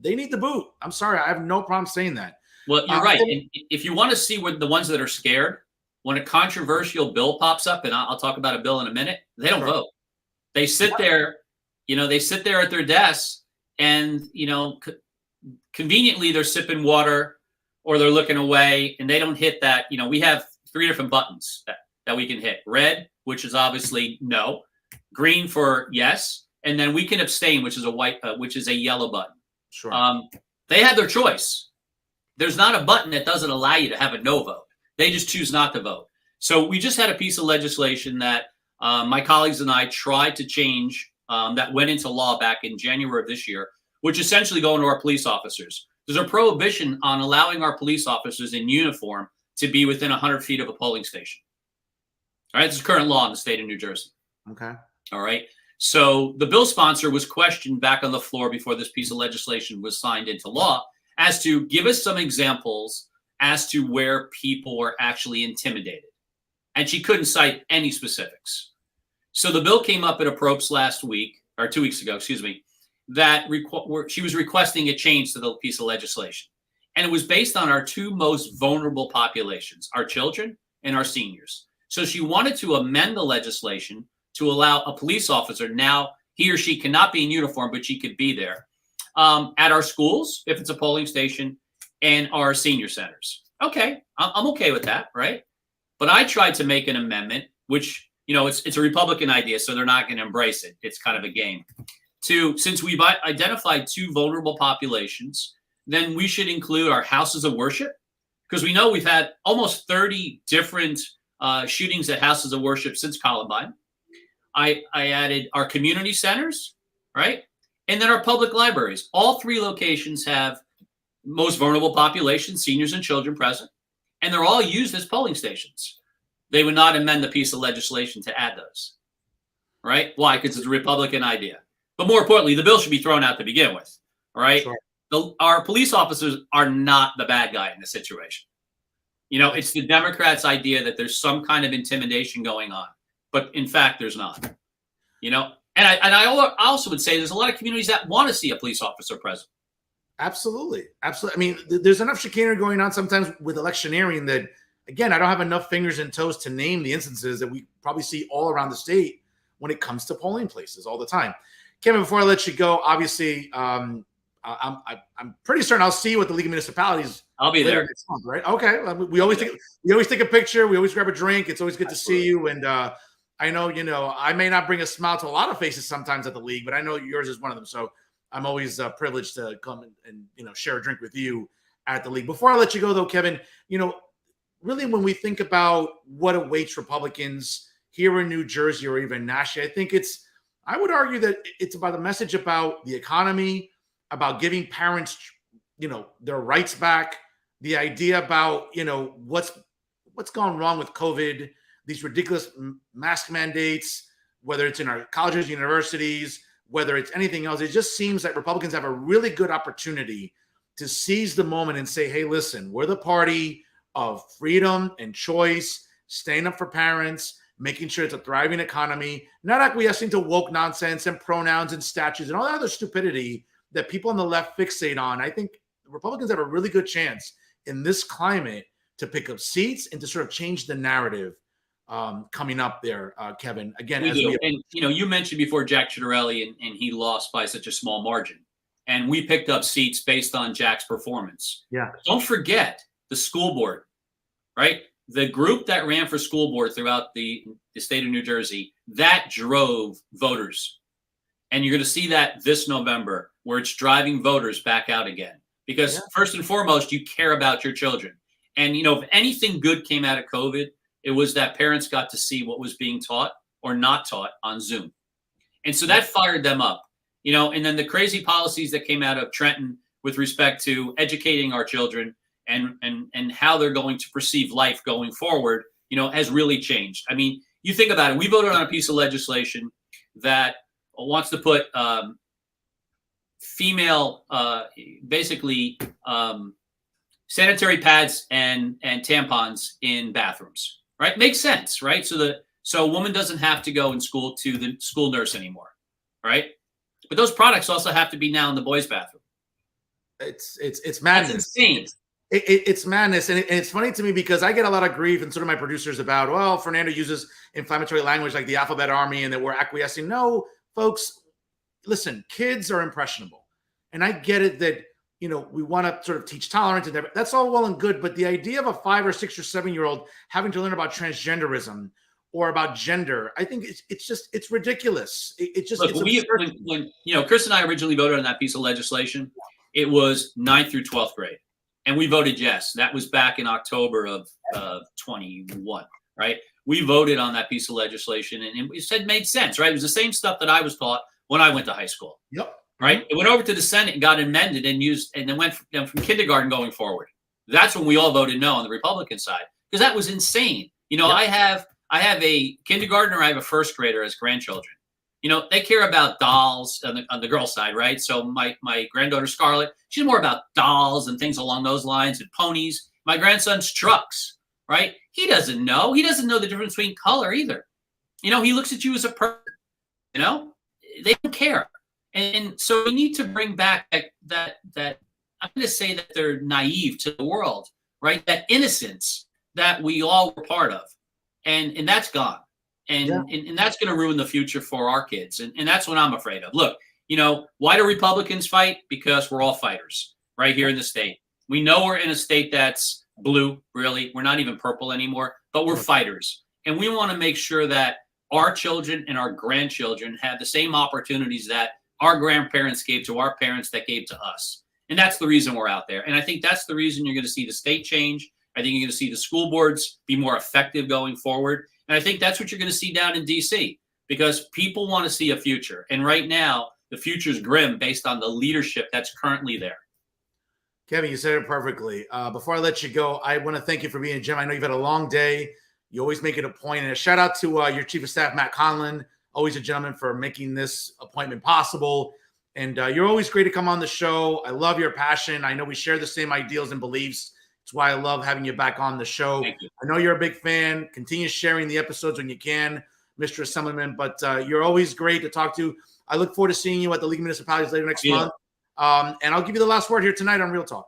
they need the boot. I'm sorry. I have no problem saying that. Well, you're right. And if you want to see what the ones that are scared, when a controversial bill pops up, and I'll talk about a bill in a minute, they don't vote. They sit there, they sit there at their desks and, conveniently they're sipping water or they're looking away and they don't hit that. We have 3 different buttons that we can hit. Red, which is obviously no, green for yes, and then we can abstain, which is a yellow button. Sure. They have their choice. There's not a button that doesn't allow you to have a no vote. They just choose not to vote. So we just had a piece of legislation that my colleagues and I tried to change that went into law back in January of this year, which essentially going to our police officers. There's a prohibition on allowing our police officers in uniform to be within 100 feet of a polling station. All right, this is current law in the state of New Jersey. Okay. All right. So the bill sponsor was questioned back on the floor before this piece of legislation was signed into law as to give us some examples as to where people were actually intimidated. And she couldn't cite any specifics. So the bill came up at approps last week, or 2 weeks ago, excuse me, that she was requesting a change to the piece of legislation. And it was based on our two most vulnerable populations, our children and our seniors. So she wanted to amend the legislation to allow a police officer, now he or she cannot be in uniform, but she could be there, at our schools, if it's a polling station, and our senior centers. Okay, I'm okay with that, right? But I tried to make an amendment, which, you know, it's a Republican idea, so they're not going to embrace it. It's kind of a game. Since we've identified two vulnerable populations, then we should include our houses of worship, because we know we've had almost 30 different shootings at houses of worship since Columbine. I added our community centers, right? And then our public libraries. All three locations have most vulnerable populations, seniors and children present, and they're all used as polling stations. They would not amend the piece of legislation to add those, right? Why? Because it's a Republican idea. But more importantly, the bill should be thrown out to begin with, all right? Sure. Our police officers are not the bad guy in the situation. You know, it's the Democrats' idea that there's some kind of intimidation going on. But in fact, there's not, you know, and I also would say there's a lot of communities that want to see a police officer present. Absolutely. Absolutely. I mean, there's enough chicanery going on sometimes with electioneering that, again, I don't have enough fingers and toes to name the instances that we probably see all around the state when it comes to polling places all the time. Kevin, before I let you go, obviously, I'm pretty certain I'll see you at the League of Municipalities. I'll be there next month, right? Okay. We always take a picture. We always grab a drink. It's always good to see you. And I know, you know, I may not bring a smile to a lot of faces sometimes at the league, but I know yours is one of them. So I'm always privileged to come and, you know, share a drink with you at the league. Before I let you go, though, Kevin, you know, really when we think about what awaits Republicans here in New Jersey or even nationally, I would argue that it's about a message about the economy, about giving parents, you know, their rights back, the idea about, you know, what's gone wrong with COVID, these ridiculous mask mandates, whether it's in our colleges, universities, whether it's anything else. It just seems like Republicans have a really good opportunity to seize the moment and say, hey, listen, we're the party of freedom and choice, staying up for parents, making sure it's a thriving economy, not acquiescing to woke nonsense and pronouns and statutes and all that other stupidity that people on the left fixate on. I think Republicans have a really good chance in this climate to pick up seats and to sort of change the narrative coming up there, Kevin. Again, and you know, you mentioned before Jack Ciattarelli, and he lost by such a small margin, and we picked up seats based on Jack's performance. Yeah. Don't forget the school board, right? The group that ran for school board throughout the state of New Jersey, that drove voters. And you're going to see that this November, where it's driving voters back out again. Because first and foremost, you care about your children. And, you know, if anything good came out of COVID, it was that parents got to see what was being taught or not taught on Zoom. And so that fired them up, you know, and then the crazy policies that came out of Trenton with respect to educating our children and how they're going to perceive life going forward, you know, has really changed. I mean, you think about it. We voted on a piece of legislation that wants to put female, basically sanitary pads and tampons in bathrooms, right? Makes sense, right? So a woman doesn't have to go in school to the school nurse anymore, right? But those products also have to be now in the boys' bathroom. It's madness. That's insane. It's madness. And it's funny to me because I get a lot of grief and sort of my producers about, well, Fernando uses inflammatory language like the alphabet army and that we're acquiescing. No, folks, listen, kids are impressionable. And I get it that, you know, we want to sort of teach tolerance and that's all well and good. But the idea of a 5 or 6 or 7-year-old having to learn about transgenderism or about gender, I think it's ridiculous. Look, when you know, Chris and I originally voted on that piece of legislation, it was 9th through 12th grade. And we voted yes. That was back in October of 21, right? We voted on that piece of legislation and it said made sense, right? It was the same stuff that I was taught when I went to high school. Yep. Right. It went over to the Senate and got amended and used, and then went from kindergarten going forward. That's when we all voted no on the Republican side, because that was insane. You know, Yep. I have a kindergartner, I have a first grader as grandchildren. You know, they care about dolls on the girl side, right? So my granddaughter Scarlett, she's more about dolls and things along those lines and ponies. My grandson's trucks, right? He doesn't know. He doesn't know the difference between color either. You know, he looks at you as a person. You know, they don't care, and so we need to bring back that. I'm going to say that they're naive to the world, right? That innocence that we all were part of, and that's gone. And that's going to ruin the future for our kids. And that's what I'm afraid of. Look, you know, why do Republicans fight? Because we're all fighters right here in the state. We know we're in a state that's blue, really. We're not even purple anymore, but we're fighters. And we want to make sure that our children and our grandchildren have the same opportunities that our grandparents gave to our parents that gave to us. And that's the reason we're out there. And I think that's the reason you're going to see the state change. I think you're going to see the school boards be more effective going forward. And I think that's what you're going to see down in D.C. because people want to see a future. And right now, the future is grim based on the leadership that's currently there. Kevin, you said it perfectly. Before I let you go, I want to thank you for being in, Jim. I know you've had a long day. You always make it a point. And a shout out to your chief of staff, Matt Conlon, always a gentleman, for making this appointment possible. And you're always great to come on the show. I love your passion. I know we share the same ideals and beliefs. It's why I love having you back on the show. Thank you. I know you're a big fan. Continue sharing the episodes when you can, Mr. Assemblyman. But you're always great to talk to. I look forward to seeing you at the League of Municipalities later next month. And I'll give you the last word here tonight on Real Talk.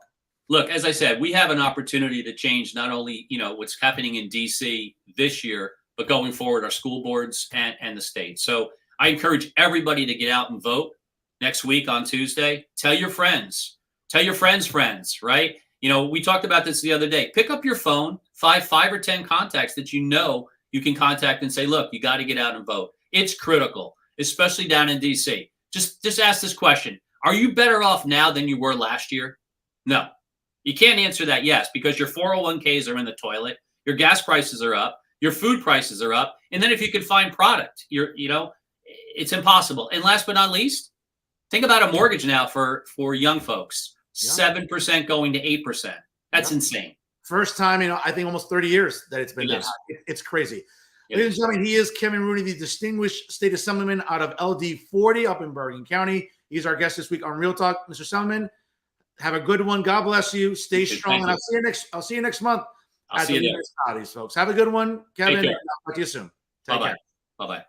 Look, as I said, we have an opportunity to change not only, you know, what's happening in D.C. this year, but going forward, our school boards and the state. So I encourage everybody to get out and vote next week on Tuesday. Tell your friends. Tell your friends, right? You know, we talked about this the other day. Pick up your phone, five or 10 contacts that you know you can contact and say, look, you got to get out and vote. It's critical, especially down in D.C. Just ask this question. Are you better off now than you were last year? No. You can't answer that yes, because your 401ks are in the toilet. Your gas prices are up. Your food prices are up. And then if you could find product, it's impossible. And last but not least, think about a mortgage now for young folks. 7% going to 8%. That's insane. First time in, I think, almost 30 years that it's been that high. It's crazy. Ladies and gentlemen, he is Kevin Rooney, the distinguished state assemblyman out of LD 40 up in Bergen County. He's our guest this week on Real Talk. Mr. Assemblyman, have a good one. God bless you. Stay strong. And I'll see you next month. I'll see you there. Folks. Have a good one, Kevin. I'll talk to you soon. Bye-bye. Bye-bye.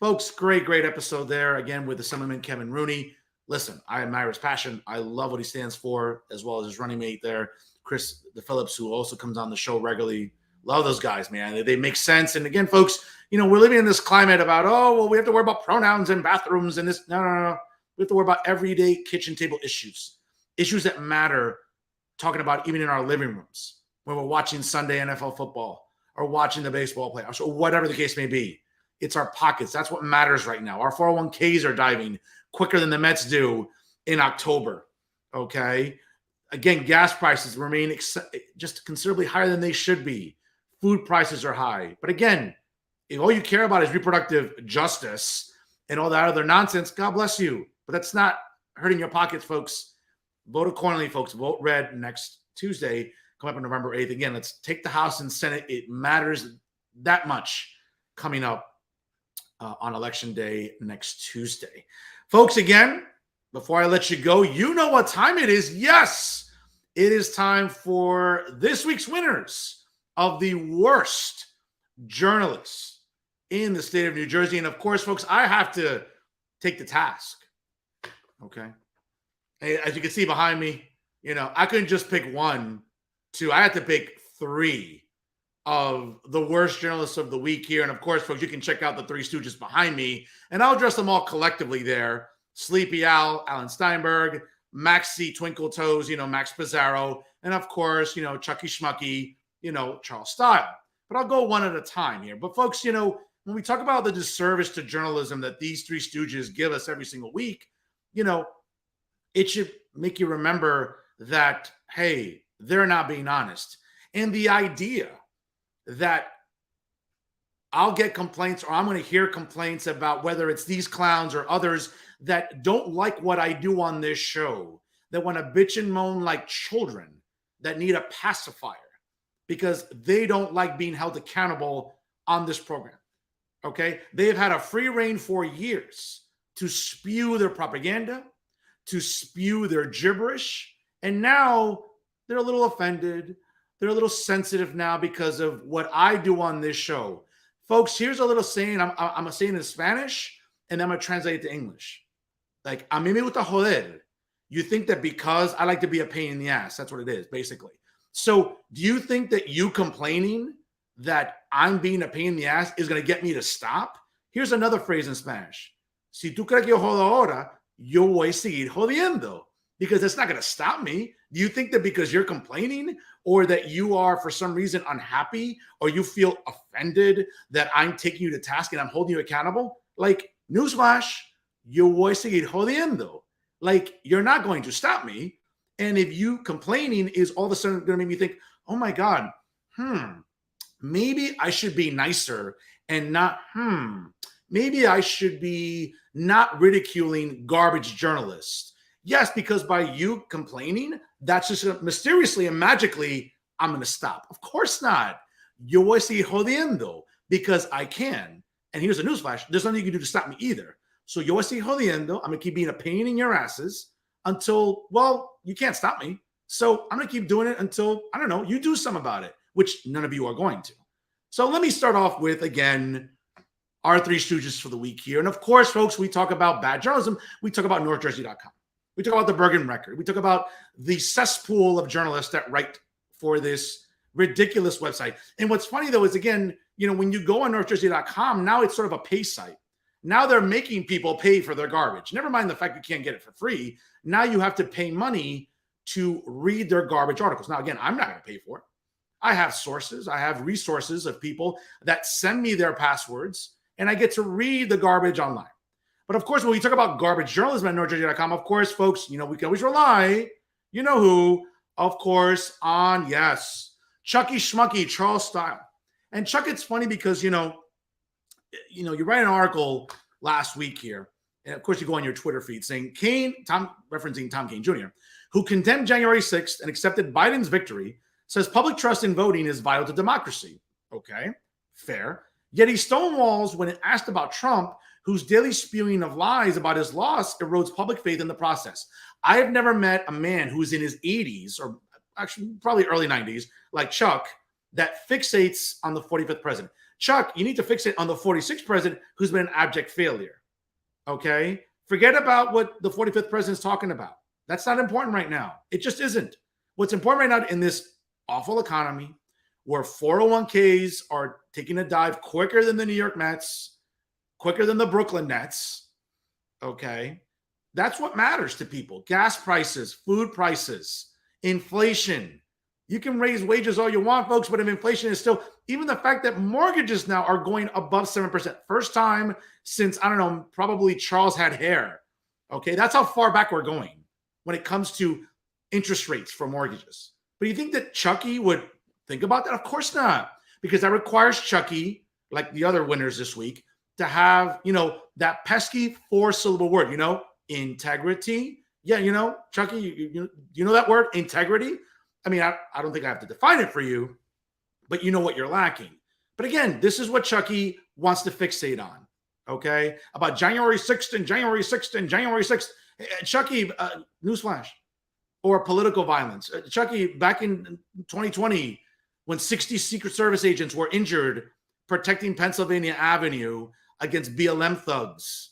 Folks, great episode there. Again, with Assemblyman Kevin Rooney. Listen, I admire his passion. I love what he stands for, as well as his running mate there, Chris Phillips, who also comes on the show regularly. Love those guys, man. They make sense. And again, folks, you know, we're living in this climate about, we have to worry about pronouns and bathrooms and this. No. We have to worry about everyday kitchen table issues that matter, talking about even in our living rooms when we're watching Sunday NFL football or watching the baseball playoffs or whatever the case may be. It's our pockets. That's what matters right now. Our 401ks are diving quicker than the Mets do in October, okay? Again, gas prices remain just considerably higher than they should be. Food prices are high. But again, if all you care about is reproductive justice and all that other nonsense, God bless you. But that's not hurting your pockets, folks. Vote accordingly, folks. Vote red next Tuesday, come up on November 8th. Again, let's take the House and Senate. It matters that much coming up on Election Day next Tuesday. Folks, again, before I let you go, you know what time it is. Yes, it is time for this week's winners of the worst journalists in the state of New Jersey. And of course, folks, I have to take the task. Okay. As you can see behind me, you know, I couldn't just pick 1, 2. I had to pick 3 of the worst journalists of the week here. And of course, folks, you can check out the 3 stooges behind me, and I'll address them all collectively there. Sleepy Al, Alan Steinberg, Maxie Twinkle Toes, you know, Max Pizarro, and of course, you know, Chucky Schmucky, you know, Charles Style. But I'll go one at a time here. But folks, you know, when we talk about the disservice to journalism that these 3 stooges give us every single week, you know, it should make you remember that, hey, they're not being honest. And the idea that I'll get complaints, or I'm going to hear complaints about whether it's these clowns or others that don't like what I do on this show, that want to bitch and moan like children, that need a pacifier because they don't like being held accountable on this program. Okay? They've had a free reign for years to spew their propaganda, to spew their gibberish, and now they're a little offended. They're a little sensitive now because of what I do on this show. Folks, here's a little saying. I'm saying in Spanish, and I'm going to translate it to English. Like, a mí me gusta joder. You think that because I like to be a pain in the ass, that's what it is, basically. So do you think that you complaining that I'm being a pain in the ass is going to get me to stop? Here's another phrase in Spanish. Si tú crees que yo jodo ahora, yo voy a seguir jodiendo. Because it's not going to stop me. Do you think that because you're complaining or that you are for some reason unhappy or you feel offended that I'm taking you to task and I'm holding you accountable? Like, newsflash, yo voy a seguir jodiendo. Like, you're not going to stop me. And if you complaining is all of a sudden going to make me think, oh my God, maybe I should be nicer and not, maybe I should be not ridiculing garbage journalists. Yes, because by you complaining, that's just mysteriously and magically, I'm going to stop. Of course not. Yo voy a seguir jodiendo because I can. And here's a newsflash. There's nothing you can do to stop me either. So yo voy a seguir jodiendo. I'm going to keep being a pain in your asses until, well, you can't stop me. So I'm going to keep doing it until, I don't know, you do something about it, which none of you are going to. So let me start off with, again, our three stooges for the week here. And of course, folks, we talk about bad journalism. We talk about NorthJersey.com. We talk about the Bergen Record. We talk about the cesspool of journalists that write for this ridiculous website. And what's funny, though, is, again, you know, when you go on NorthJersey.com, now it's sort of a pay site. Now they're making people pay for their garbage. Never mind the fact you can't get it for free. Now you have to pay money to read their garbage articles. Now, again, I'm not going to pay for it. I have sources. I have resources of people that send me their passwords, and I get to read the garbage online. But of course, when we talk about garbage journalism at NorthJersey.com, of course, folks, you know, we can always rely, you know who, of course, on, yes, Chucky Schmucky, Charles Style. And Chuck, it's funny because, you you write an article last week here, and of course, you go on your Twitter feed saying referencing Tom Kean Jr., who condemned January 6th and accepted Biden's victory, says public trust in voting is vital to democracy. Okay, fair. Yet he stonewalls when asked about Trump, whose daily spewing of lies about his loss erodes public faith in the process. I have never met a man who's in his 80s, or actually probably early 90s, like Chuck, that fixates on the 45th president. Chuck, you need to fixate on the 46th president who's been an abject failure. Okay? Forget about what the 45th president's talking about. That's not important right now. It just isn't. What's important right now in this awful economy where 401ks are taking a dive quicker than the New York Mets, quicker than the Brooklyn Nets, okay? That's what matters to people. Gas prices, food prices, inflation. You can raise wages all you want, folks, but if inflation is still, even the fact that mortgages now are going above 7%. First time since, I don't know, probably Charles had hair, okay? That's how far back we're going when it comes to interest rates for mortgages. But you think that Chucky would think about that? Of course not, because that requires Chucky, like the other winners this week, to have, that pesky 4-syllable word, integrity. Yeah, Chucky, you know that word, integrity? I mean, I don't think I have to define it for you, but you know what you're lacking. But again, this is what Chucky wants to fixate on, okay? About January 6th and January 6th and January 6th. Chucky, newsflash, or political violence. Chucky, back in 2020, when 60 Secret Service agents were injured protecting Pennsylvania Avenue against BLM thugs,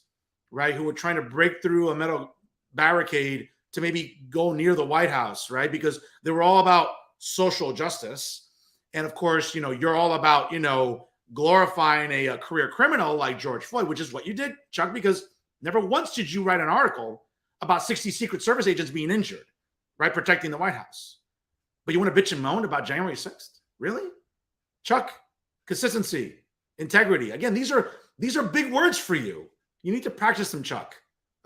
right, who were trying to break through a metal barricade to maybe go near the White House, right, because they were all about social justice. And of course, you're all about, glorifying a career criminal like George Floyd, which is what you did, Chuck, because never once did you write an article about 60 Secret Service agents being injured, right, protecting the White House. But you want to bitch and moan about January 6th? Really? Chuck, consistency, integrity. Again, these are big words for you. You need to practice them, Chuck.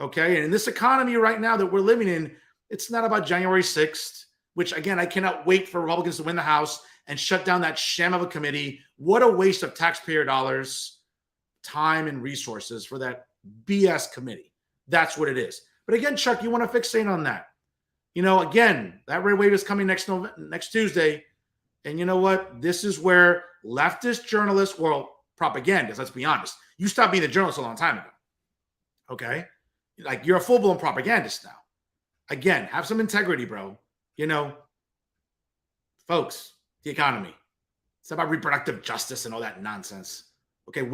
Okay? And in this economy right now that we're living in, it's not about January 6th, which, again, I cannot wait for Republicans to win the House and shut down that sham of a committee. What a waste of taxpayer dollars, time, and resources for that BS committee. That's what it is. But again, Chuck, you want to fixate on that. Again, that red wave is coming next Tuesday. And you know what? This is where leftist journalists, propagandists, let's be honest. You stopped being a journalist a long time ago. Okay? Like, you're a full-blown propagandist now. Again, have some integrity, bro. Folks, the economy. It's about reproductive justice and all that nonsense. Okay,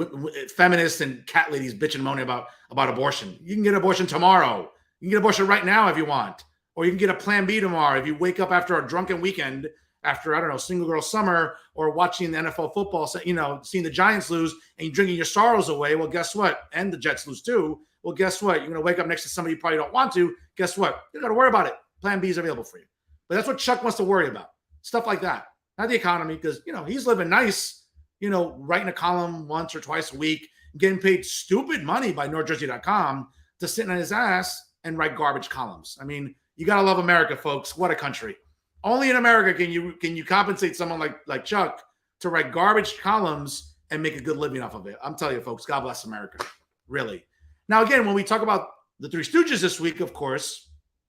feminists and cat ladies bitching and moaning about abortion. You can get an abortion tomorrow. You can get an abortion right now if you want. Or you can get a plan B tomorrow if you wake up after a drunken weekend, after, I don't know, single girl summer, or watching the NFL football, seeing the Giants lose and you're drinking your sorrows away. Well, guess what? And the Jets lose too. Well, guess what? You're going to wake up next to somebody you probably don't want to. Guess what? You don't got to worry about it. Plan B is available for you. But that's what Chuck wants to worry about. Stuff like that. Not the economy, because, he's living nice, writing a column once or twice a week, getting paid stupid money by NorthJersey.com to sit on his ass and write garbage columns. I mean, you got to love America, folks. What a country. Only in America can you compensate someone like Chuck to write garbage columns and make a good living off of it. I'm telling you, folks, God bless America. Really. Now, again, when we talk about the Three Stooges this week, of course,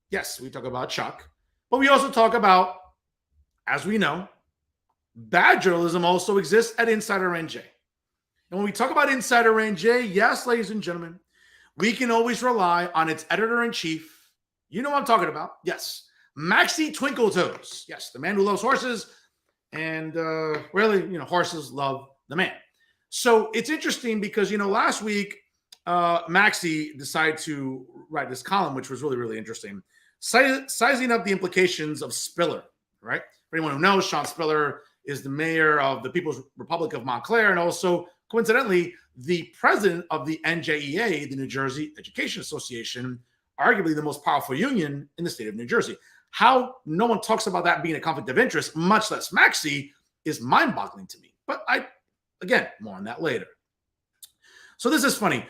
yes, we talk about Chuck, but we also talk about, as we know, bad journalism also exists at Insider NJ. And when we talk about Insider NJ, yes, ladies and gentlemen, we can always rely on its editor-in-chief. You know what I'm talking about. Yes. Maxie Twinkletoes. Yes, the man who loves horses. And really, horses love the man. So it's interesting because, last week, Maxie decided to write this column, which was really, really interesting, sizing up the implications of Spiller, right? For anyone who knows, Sean Spiller is the mayor of the People's Republic of Montclair and also, coincidentally, the president of the NJEA, the New Jersey Education Association, arguably the most powerful union in the state of New Jersey. How no one talks about that being a conflict of interest, much less Maxie, is mind-boggling to me. But again, more on that later. So this is funny.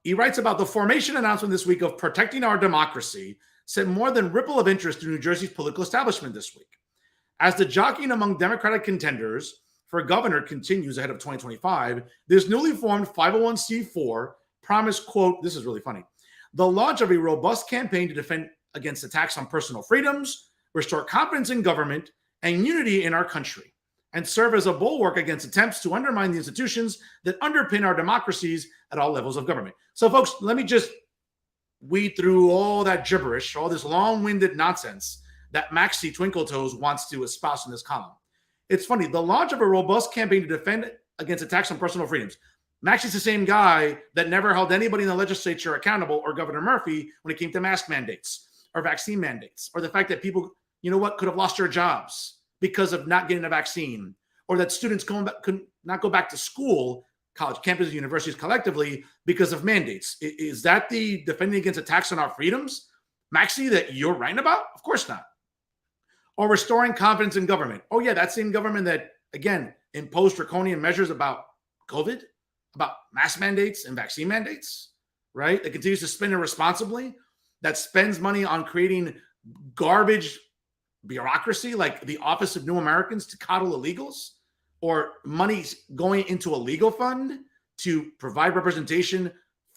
He writes about the formation announcement this week of Protecting Our Democracy sent more than ripple of interest to New Jersey's political establishment this week. As the jockeying among Democratic contenders for governor continues ahead of 2025, this newly formed 501c4 promised, quote, this is really funny, the launch of a robust campaign to defend against attacks on personal freedoms, restore confidence in government, and unity in our country, and serve as a bulwark against attempts to undermine the institutions that underpin our democracies at all levels of government. So, folks, let me just weed through all that gibberish, all this long-winded nonsense that Maxie Twinkletoes wants to espouse in this column. It's funny. The launch of a robust campaign to defend against attacks on personal freedoms. Maxie's the same guy that never held anybody in the legislature accountable, or Governor Murphy, when it came to mask mandates or vaccine mandates, or the fact that people, could have lost their jobs because of not getting a vaccine, or that students could not go back to school, college campuses, universities collectively, because of mandates. Is that the defending against attacks on our freedoms, Maxie, that you're writing about? Of course not. Or restoring confidence in government. Oh, yeah, that same government that, again, imposed draconian measures about COVID, about mask mandates and vaccine mandates, right? That continues to spend irresponsibly, that spends money on creating garbage bureaucracy like the Office of New Americans to coddle illegals, or money going into a legal fund to provide representation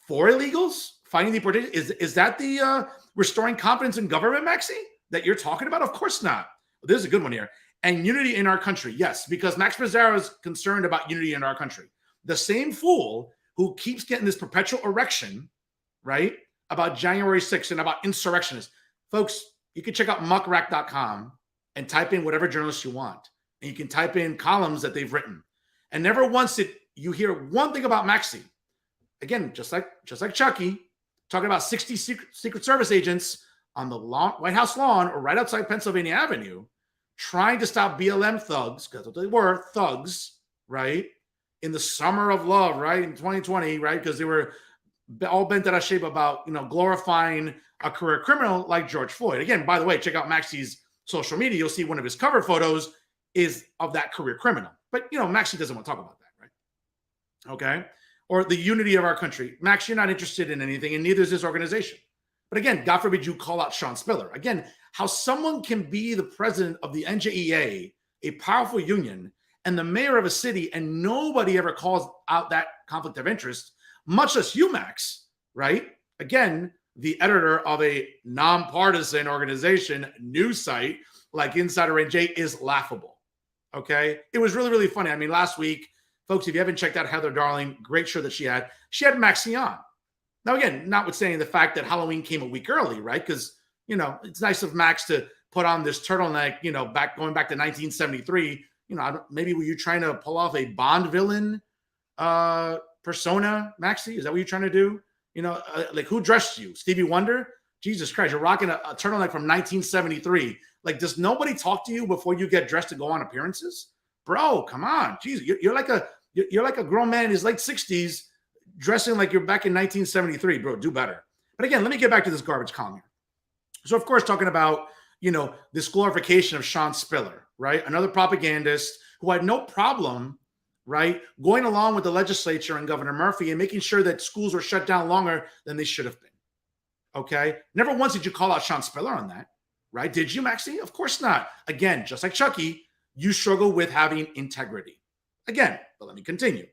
for illegals, fighting deportation. Is that the restoring confidence in government, Maxie, that you're talking about? Of course not. This is a good one here. And unity in our country. Yes, because Max Pizarro is concerned about unity in our country. The same fool who keeps getting this perpetual erection, right, about January 6th and about insurrectionists. Folks, you can check out muckrack.com and type in whatever journalist you want. And you can type in columns that they've written. And never once did you hear one thing about Maxie. Again, just like Chucky, talking about 60 Secret Service agents on the White House lawn or right outside Pennsylvania Avenue, trying to stop BLM thugs, because they were thugs, right, in the summer of love, right, in 2020, right, because they were all bent out of shape about, glorifying a career criminal like George Floyd. Again, by the way, check out Maxie's social media. You'll see one of his cover photos is of that career criminal. But, Maxie doesn't want to talk about that, right? Okay? Or the unity of our country. Max, you're not interested in anything, and neither is this organization. But again, God forbid you call out Sean Spiller. Again, how someone can be the president of the NJEA, a powerful union, and the mayor of a city, and nobody ever calls out that conflict of interest, much less you, Max, right? Again, the editor of a nonpartisan organization news site like Insider NJ is laughable. Okay. It was really, really funny. I mean, last week, folks, if you haven't checked out Heather Darling, great show that she had Maxie on. Now, again, notwithstanding the fact that Halloween came a week early, right? Because, you know, it's nice of Max to put on this turtleneck, you know, going back to 1973. You know, maybe were you trying to pull off a Bond villain persona, Maxie? Is that what you're trying to do? You know, like who dressed you? Stevie Wonder? Jesus Christ, you're rocking a turtleneck from 1973. Like, does nobody talk to you before you get dressed to go on appearances? Bro, come on. Jesus, you're like a grown man in his late 60s dressing like you're back in 1973, bro. Do better. But again, let me get back to this garbage column here. So, of course, talking about, you know, this glorification of Sean Spiller, right? Another propagandist who had no problem, right, going along with the legislature and Governor Murphy and making sure that schools were shut down longer than they should have been. Okay? Never once did you call out Sean Spiller on that, right? Did you, Maxie? Of course not. Again, just like Chucky, you struggle with having integrity. Again, but let me continue,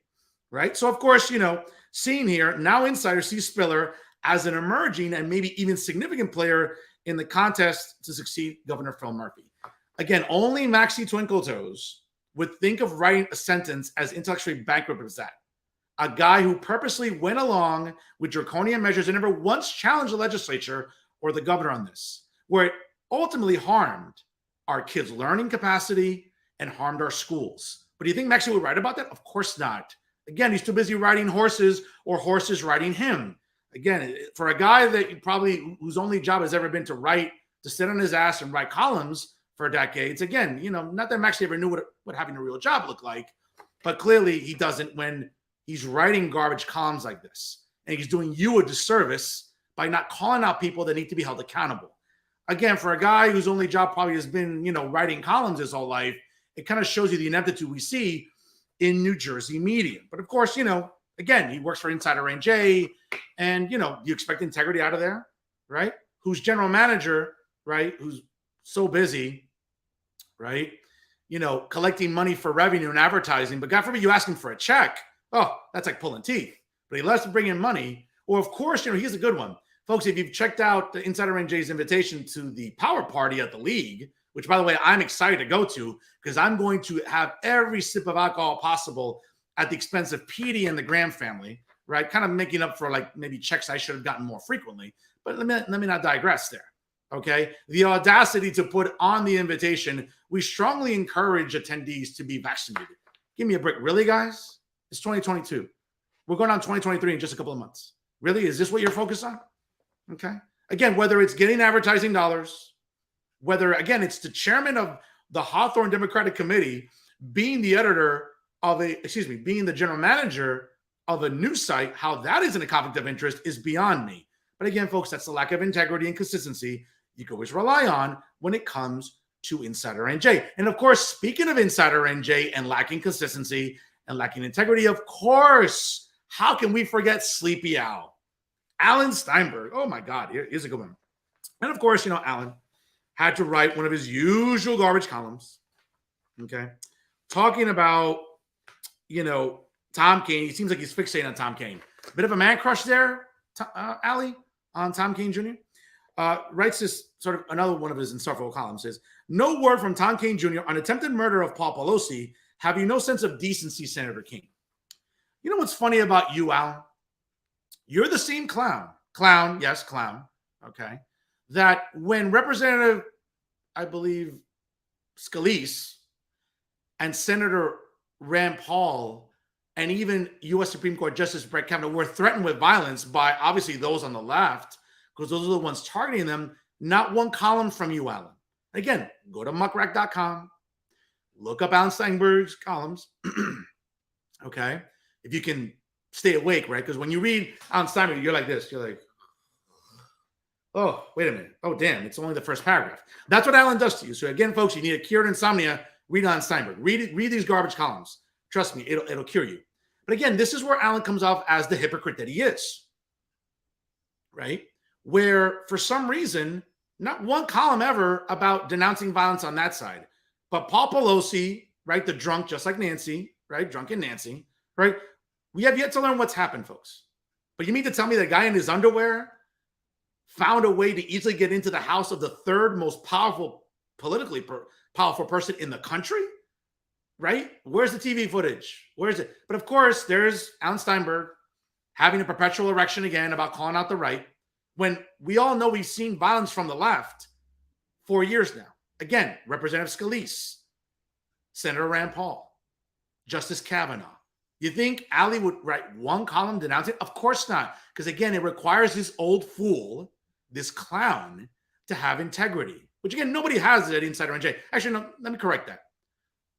right? So, of course, you know, seeing here, now Insider sees Spiller as an emerging and maybe even significant player in the contest to succeed Governor Phil Murphy. Again, only Maxie Twinkle Toes would think of writing a sentence as intellectually bankrupt as that. A guy who purposely went along with draconian measures and never once challenged the legislature or the governor on this, where it ultimately harmed our kids' learning capacity and harmed our schools. But do you think Maxie would write about that? Of course not. Again, he's too busy riding horses or horses riding him. Again, for a guy that probably whose only job has ever been to write, to sit on his ass and write columns for decades. Again, you know, not that Maxie ever knew what having a real job looked like, but clearly he doesn't when he's writing garbage columns like this. And he's doing you a disservice by not calling out people that need to be held accountable. Again, for a guy whose only job probably has been, you know, writing columns his whole life, it kind of shows you the ineptitude we see in New Jersey media. But of course, you know, again, he works for Insider NJ, and, you know, you expect integrity out of there, right? Who's general manager, right? Who's so busy, right? You know, collecting money for revenue and advertising, but God forbid you ask him for a check. Oh, that's like pulling teeth. But he loves to bring in money. Or, of course, you know, here's a good one. Folks, if you've checked out the Insider NJ's invitation to the power party at the league, which, by the way, I'm excited to go to because I'm going to have every sip of alcohol possible at the expense of Petey and the Graham family, right? Kind of making up for like maybe checks I should have gotten more frequently. But let me not digress there, okay? The audacity to put on the invitation, we strongly encourage attendees to be vaccinated. Give me a break. Really, guys? It's 2022. We're going on 2023 in just a couple of months. Really? Is this what you're focused on? Okay. Again, whether it's getting advertising dollars, whether, again, it's the chairman of the Hawthorne Democratic Committee being the editor of being the general manager of a news site, how that isn't a conflict of interest is beyond me. But again, folks, that's the lack of integrity and consistency you can always rely on when it comes to Insider NJ. And of course, speaking of Insider NJ and lacking consistency and lacking integrity, of course, how can we forget Sleepy Al? Alan Steinberg. Oh my God, here's a good one. And of course, you know, Alan had to write one of his usual garbage columns, okay, talking about, you know, Tom Kean. He seems like he's fixated on Tom Kean. Bit of a man crush there, Ali, on Tom Kean Jr. Writes this sort of another one of his insufferable columns says, no word from Tom Kean Jr. on attempted murder of Paul Pelosi. Have you no sense of decency, Senator Kean? You know what's funny about you, Al? You're the same clown, okay, that when Representative, I believe, Scalise and Senator Rand Paul and even U.S. Supreme Court Justice Brett Kavanaugh were threatened with violence by obviously those on the left because those are the ones targeting them, not one column from you, Alan. Again, go to muckrack.com, look up Alan Steinberg's columns, okay, if you can stay awake, right? Because when you read Alan Steinberg, you're like this. You're like, oh, wait a minute. Oh, damn, it's only the first paragraph. That's what Alan does to you. So again, folks, you need a cure to insomnia, read Alan Steinberg. Read these garbage columns. Trust me, it'll cure you. But again, this is where Alan comes off as the hypocrite that he is, right? Where for some reason, not one column ever about denouncing violence on that side. But Paul Pelosi, right, the drunk, just like Nancy, right, drunken Nancy, right? We have yet to learn what's happened, folks. But you mean to tell me the guy in his underwear found a way to easily get into the house of the third most powerful, politically powerful person in the country, right? Where's the TV footage? Where's it? But of course, there's Alan Steinberg having a perpetual erection again about calling out the right, when we all know we've seen violence from the left for years now. Again, Representative Scalise, Senator Rand Paul, Justice Kavanaugh. You think Ali would write one column denouncing? Of course not. Because again, it requires this old fool, this clown, to have integrity. Which again, nobody has it at Insider NJ. Actually, no, let me correct that.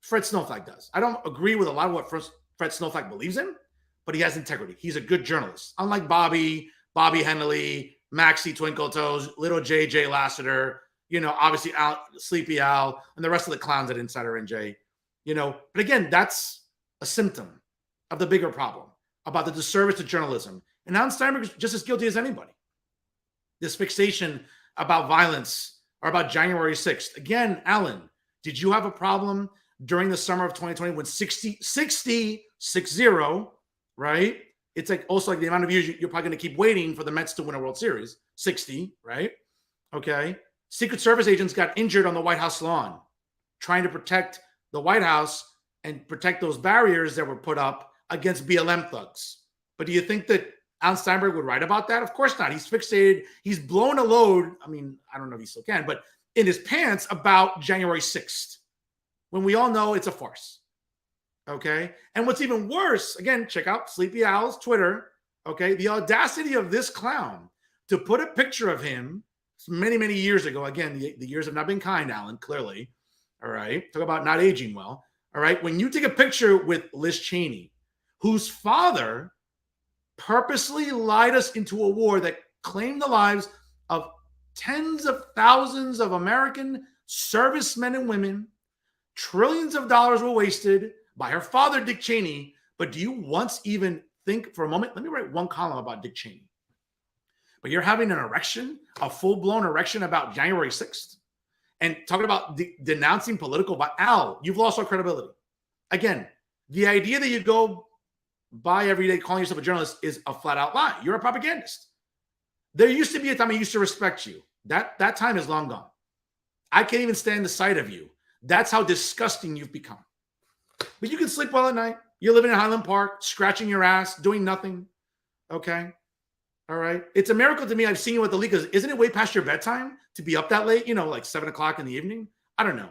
Fred Snowflake does. I don't agree with a lot of what Fred Snowflake believes in, but he has integrity. He's a good journalist. Unlike Bobby Henley, Maxie Twinkle Toes, little JJ Lassiter, obviously Sleepy Al, and the rest of the clowns at Insider NJ. But again, that's a symptom of the bigger problem about the disservice to journalism. And Alan Steinberg is just as guilty as anybody. This fixation about violence or about January 6th. Again, Alan, did you have a problem during the summer of 2020 when 60, right? It's like also like the amount of years you're probably going to keep waiting for the Mets to win a World Series. 60, right? Okay. Secret Service agents got injured on the White House lawn trying to protect the White House and protect those barriers that were put up against BLM thugs. But do you think that Alan Steinberg would write about that? Of course not. He's fixated. He's blown a load. I mean, I don't know if he still can, but in his pants about January 6th, when we all know it's a farce. Okay. And what's even worse, again, check out Sleepy Al's Twitter. Okay. The audacity of this clown to put a picture of him many, many years ago. Again, the years have not been kind, Alan, clearly. All right. Talk about not aging well. All right. When you take a picture with Liz Cheney, whose father purposely lied us into a war that claimed the lives of tens of thousands of American servicemen and women, trillions of dollars were wasted by her father, Dick Cheney. But do you once even think for a moment, let me write one column about Dick Cheney. But you're having an erection, a full-blown erection about January 6th, and talking about denouncing political violence. Al, you've lost all credibility. Again, the idea that you go by every day calling yourself a journalist is a flat-out lie. You're a propagandist. There used to be a time I used to respect you. That time is long gone. I can't even stand the sight of you. That's how disgusting you've become. But you can sleep well at night. You're living in Highland Park, scratching your ass, doing nothing. Okay? All right? It's a miracle to me. I've seen you at the league. Isn't it way past your bedtime to be up that late? Like 7 o'clock in the evening? I don't know.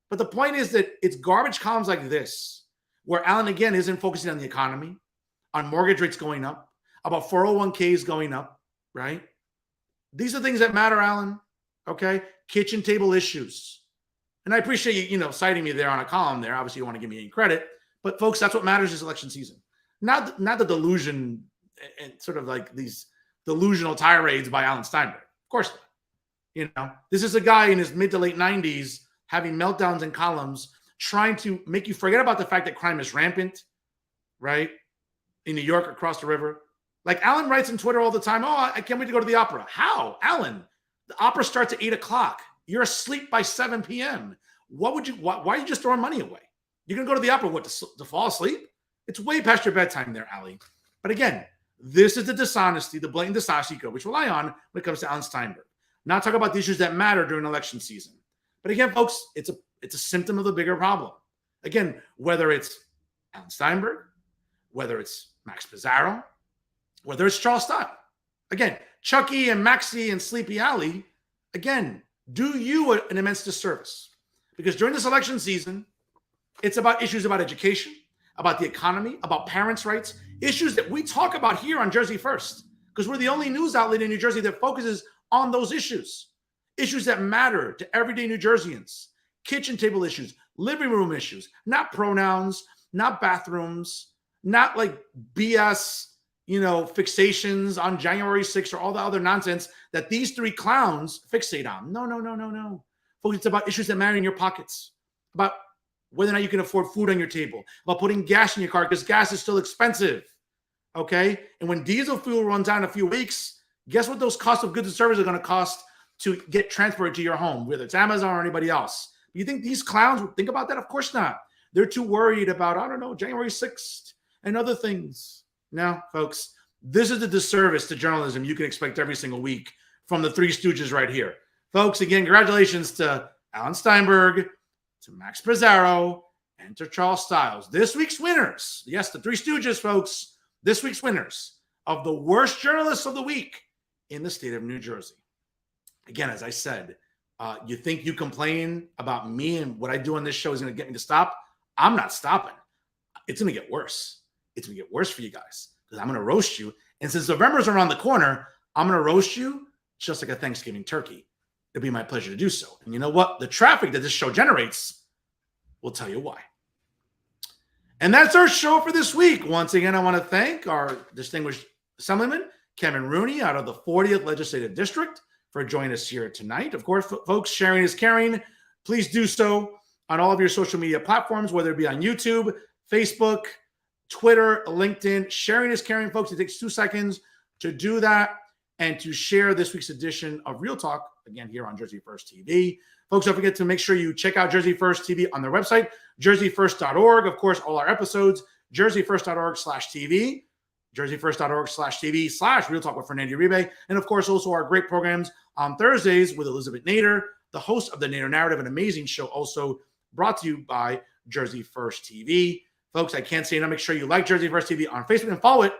But the point is that it's garbage columns like this where Alan, again, isn't focusing on the economy, on mortgage rates going up, about 401ks going up, right? These are things that matter, Alan. Okay? Kitchen table issues. And I appreciate you, citing me there on a column there. Obviously, you want to give me any credit. But folks, that's what matters this election season. Not the delusion and sort of like these delusional tirades by Alan Steinberg. Of course not. This is a guy in his mid to late 90s having meltdowns in columns, trying to make you forget about the fact that crime is rampant, right? In New York, across the river. Like Alan writes on Twitter all the time, oh, I can't wait to go to the opera. How? Alan, the opera starts at 8 o'clock. You're asleep by 7 p.m. Why are you just throwing money away? You're going to go to the opera, to fall asleep? It's way past your bedtime there, Ali. But again, this is the dishonesty, the blatant dishonesty you could always rely on when it comes to Alan Steinberg. Not talk about the issues that matter during election season. But again, folks, it's a symptom of the bigger problem. Again, whether it's Alan Steinberg, whether it's Max Pizarro, whether it's Charles Stott. Again, Chucky and Maxie and Sleepy Alley, again, do you an immense disservice. Because during this election season, it's about issues about education, about the economy, about parents' rights, issues that we talk about here on Jersey First, because we're the only news outlet in New Jersey that focuses on those issues that matter to everyday New Jerseyans, kitchen table issues, living room issues, not pronouns, not bathrooms, not like BS, fixations on January 6th or all the other nonsense that these three clowns fixate on. No. Folks, it's about issues that matter in your pockets, about whether or not you can afford food on your table, about putting gas in your car because gas is still expensive, okay? And when diesel fuel runs out in a few weeks, guess what those costs of goods and services are going to cost to get transported to your home, whether it's Amazon or anybody else. You think these clowns would think about that? Of course not. They're too worried about, January 6th and other things. No, folks, this is the disservice to journalism you can expect every single week from the Three Stooges right here. Folks, again, congratulations to Alan Steinberg, to Max Pizarro, and to Charles Stiles. This week's winners, yes, the Three Stooges, folks, this week's winners of the worst journalists of the week in the state of New Jersey. Again, as I said, you think you complain about me and what I do on this show is going to get me to stop? I'm not stopping. It's going to get worse. It's going to get worse for you guys because I'm going to roast you. And since November's around the corner, I'm going to roast you just like a Thanksgiving turkey. It'll be my pleasure to do so. And you know what? The traffic that this show generates will tell you why. And that's our show for this week. Once again, I want to thank our distinguished Assemblyman, Kevin Rooney, out of the 40th Legislative District, for joining us here tonight. Of course, folks, sharing is caring. Please do so on all of your social media platforms, whether it be on YouTube, Facebook, Twitter, LinkedIn. Sharing is caring, folks. It takes 2 seconds to do that and to share this week's edition of Real Talk, again, here on Jersey First TV. Folks, don't forget to make sure you check out Jersey First TV on their website, jerseyfirst.org. Of course, all our episodes, jerseyfirst.org/TV, jerseyfirst.org/TV/Real Talk with Fernando Uribe. And of course, also our great programs on Thursdays with Elizabeth Nader, the host of the Nader Narrative, an amazing show also brought to you by Jersey First TV. Folks, I can't say enough. Make sure you like Jersey First TV on Facebook and follow it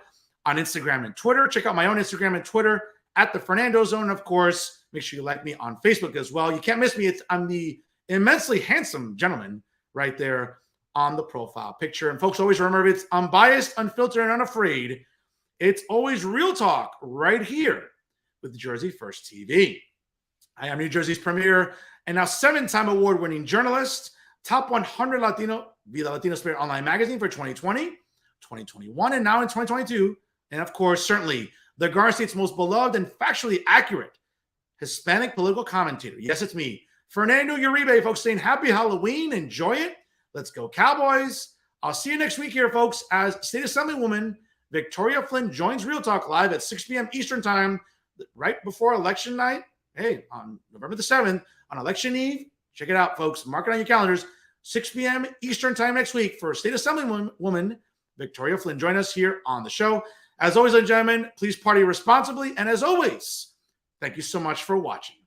on Instagram and Twitter. Check out my own Instagram and Twitter at the Fernando Zone. Of course, make sure you like me on Facebook as well. You can't miss me. I'm the immensely handsome gentleman right there on the profile picture. And folks, always remember, it's unbiased, unfiltered, and unafraid. It's always Real Talk right here with Jersey First TV. I am New Jersey's premier and now 7-time award-winning journalist, top 100 Latino via the Latino Spirit online magazine for 2020, 2021, and now in 2022. And of course, certainly the Garden State's most beloved and factually accurate Hispanic political commentator. Yes, it's me, Fernando Uribe. Folks, saying happy Halloween. Enjoy it. Let's go Cowboys. I'll see you next week here, folks, as State Assemblywoman Victoria Flynn joins Real Talk live at 6 p.m. Eastern Time, right before election night. Hey, on November the 7th, on election eve. Check it out, folks. Mark it on your calendars. 6 p.m. Eastern Time next week for State Assemblywoman Victoria Flynn. Join us here on the show. As always, ladies and gentlemen, please party responsibly. And as always, thank you so much for watching.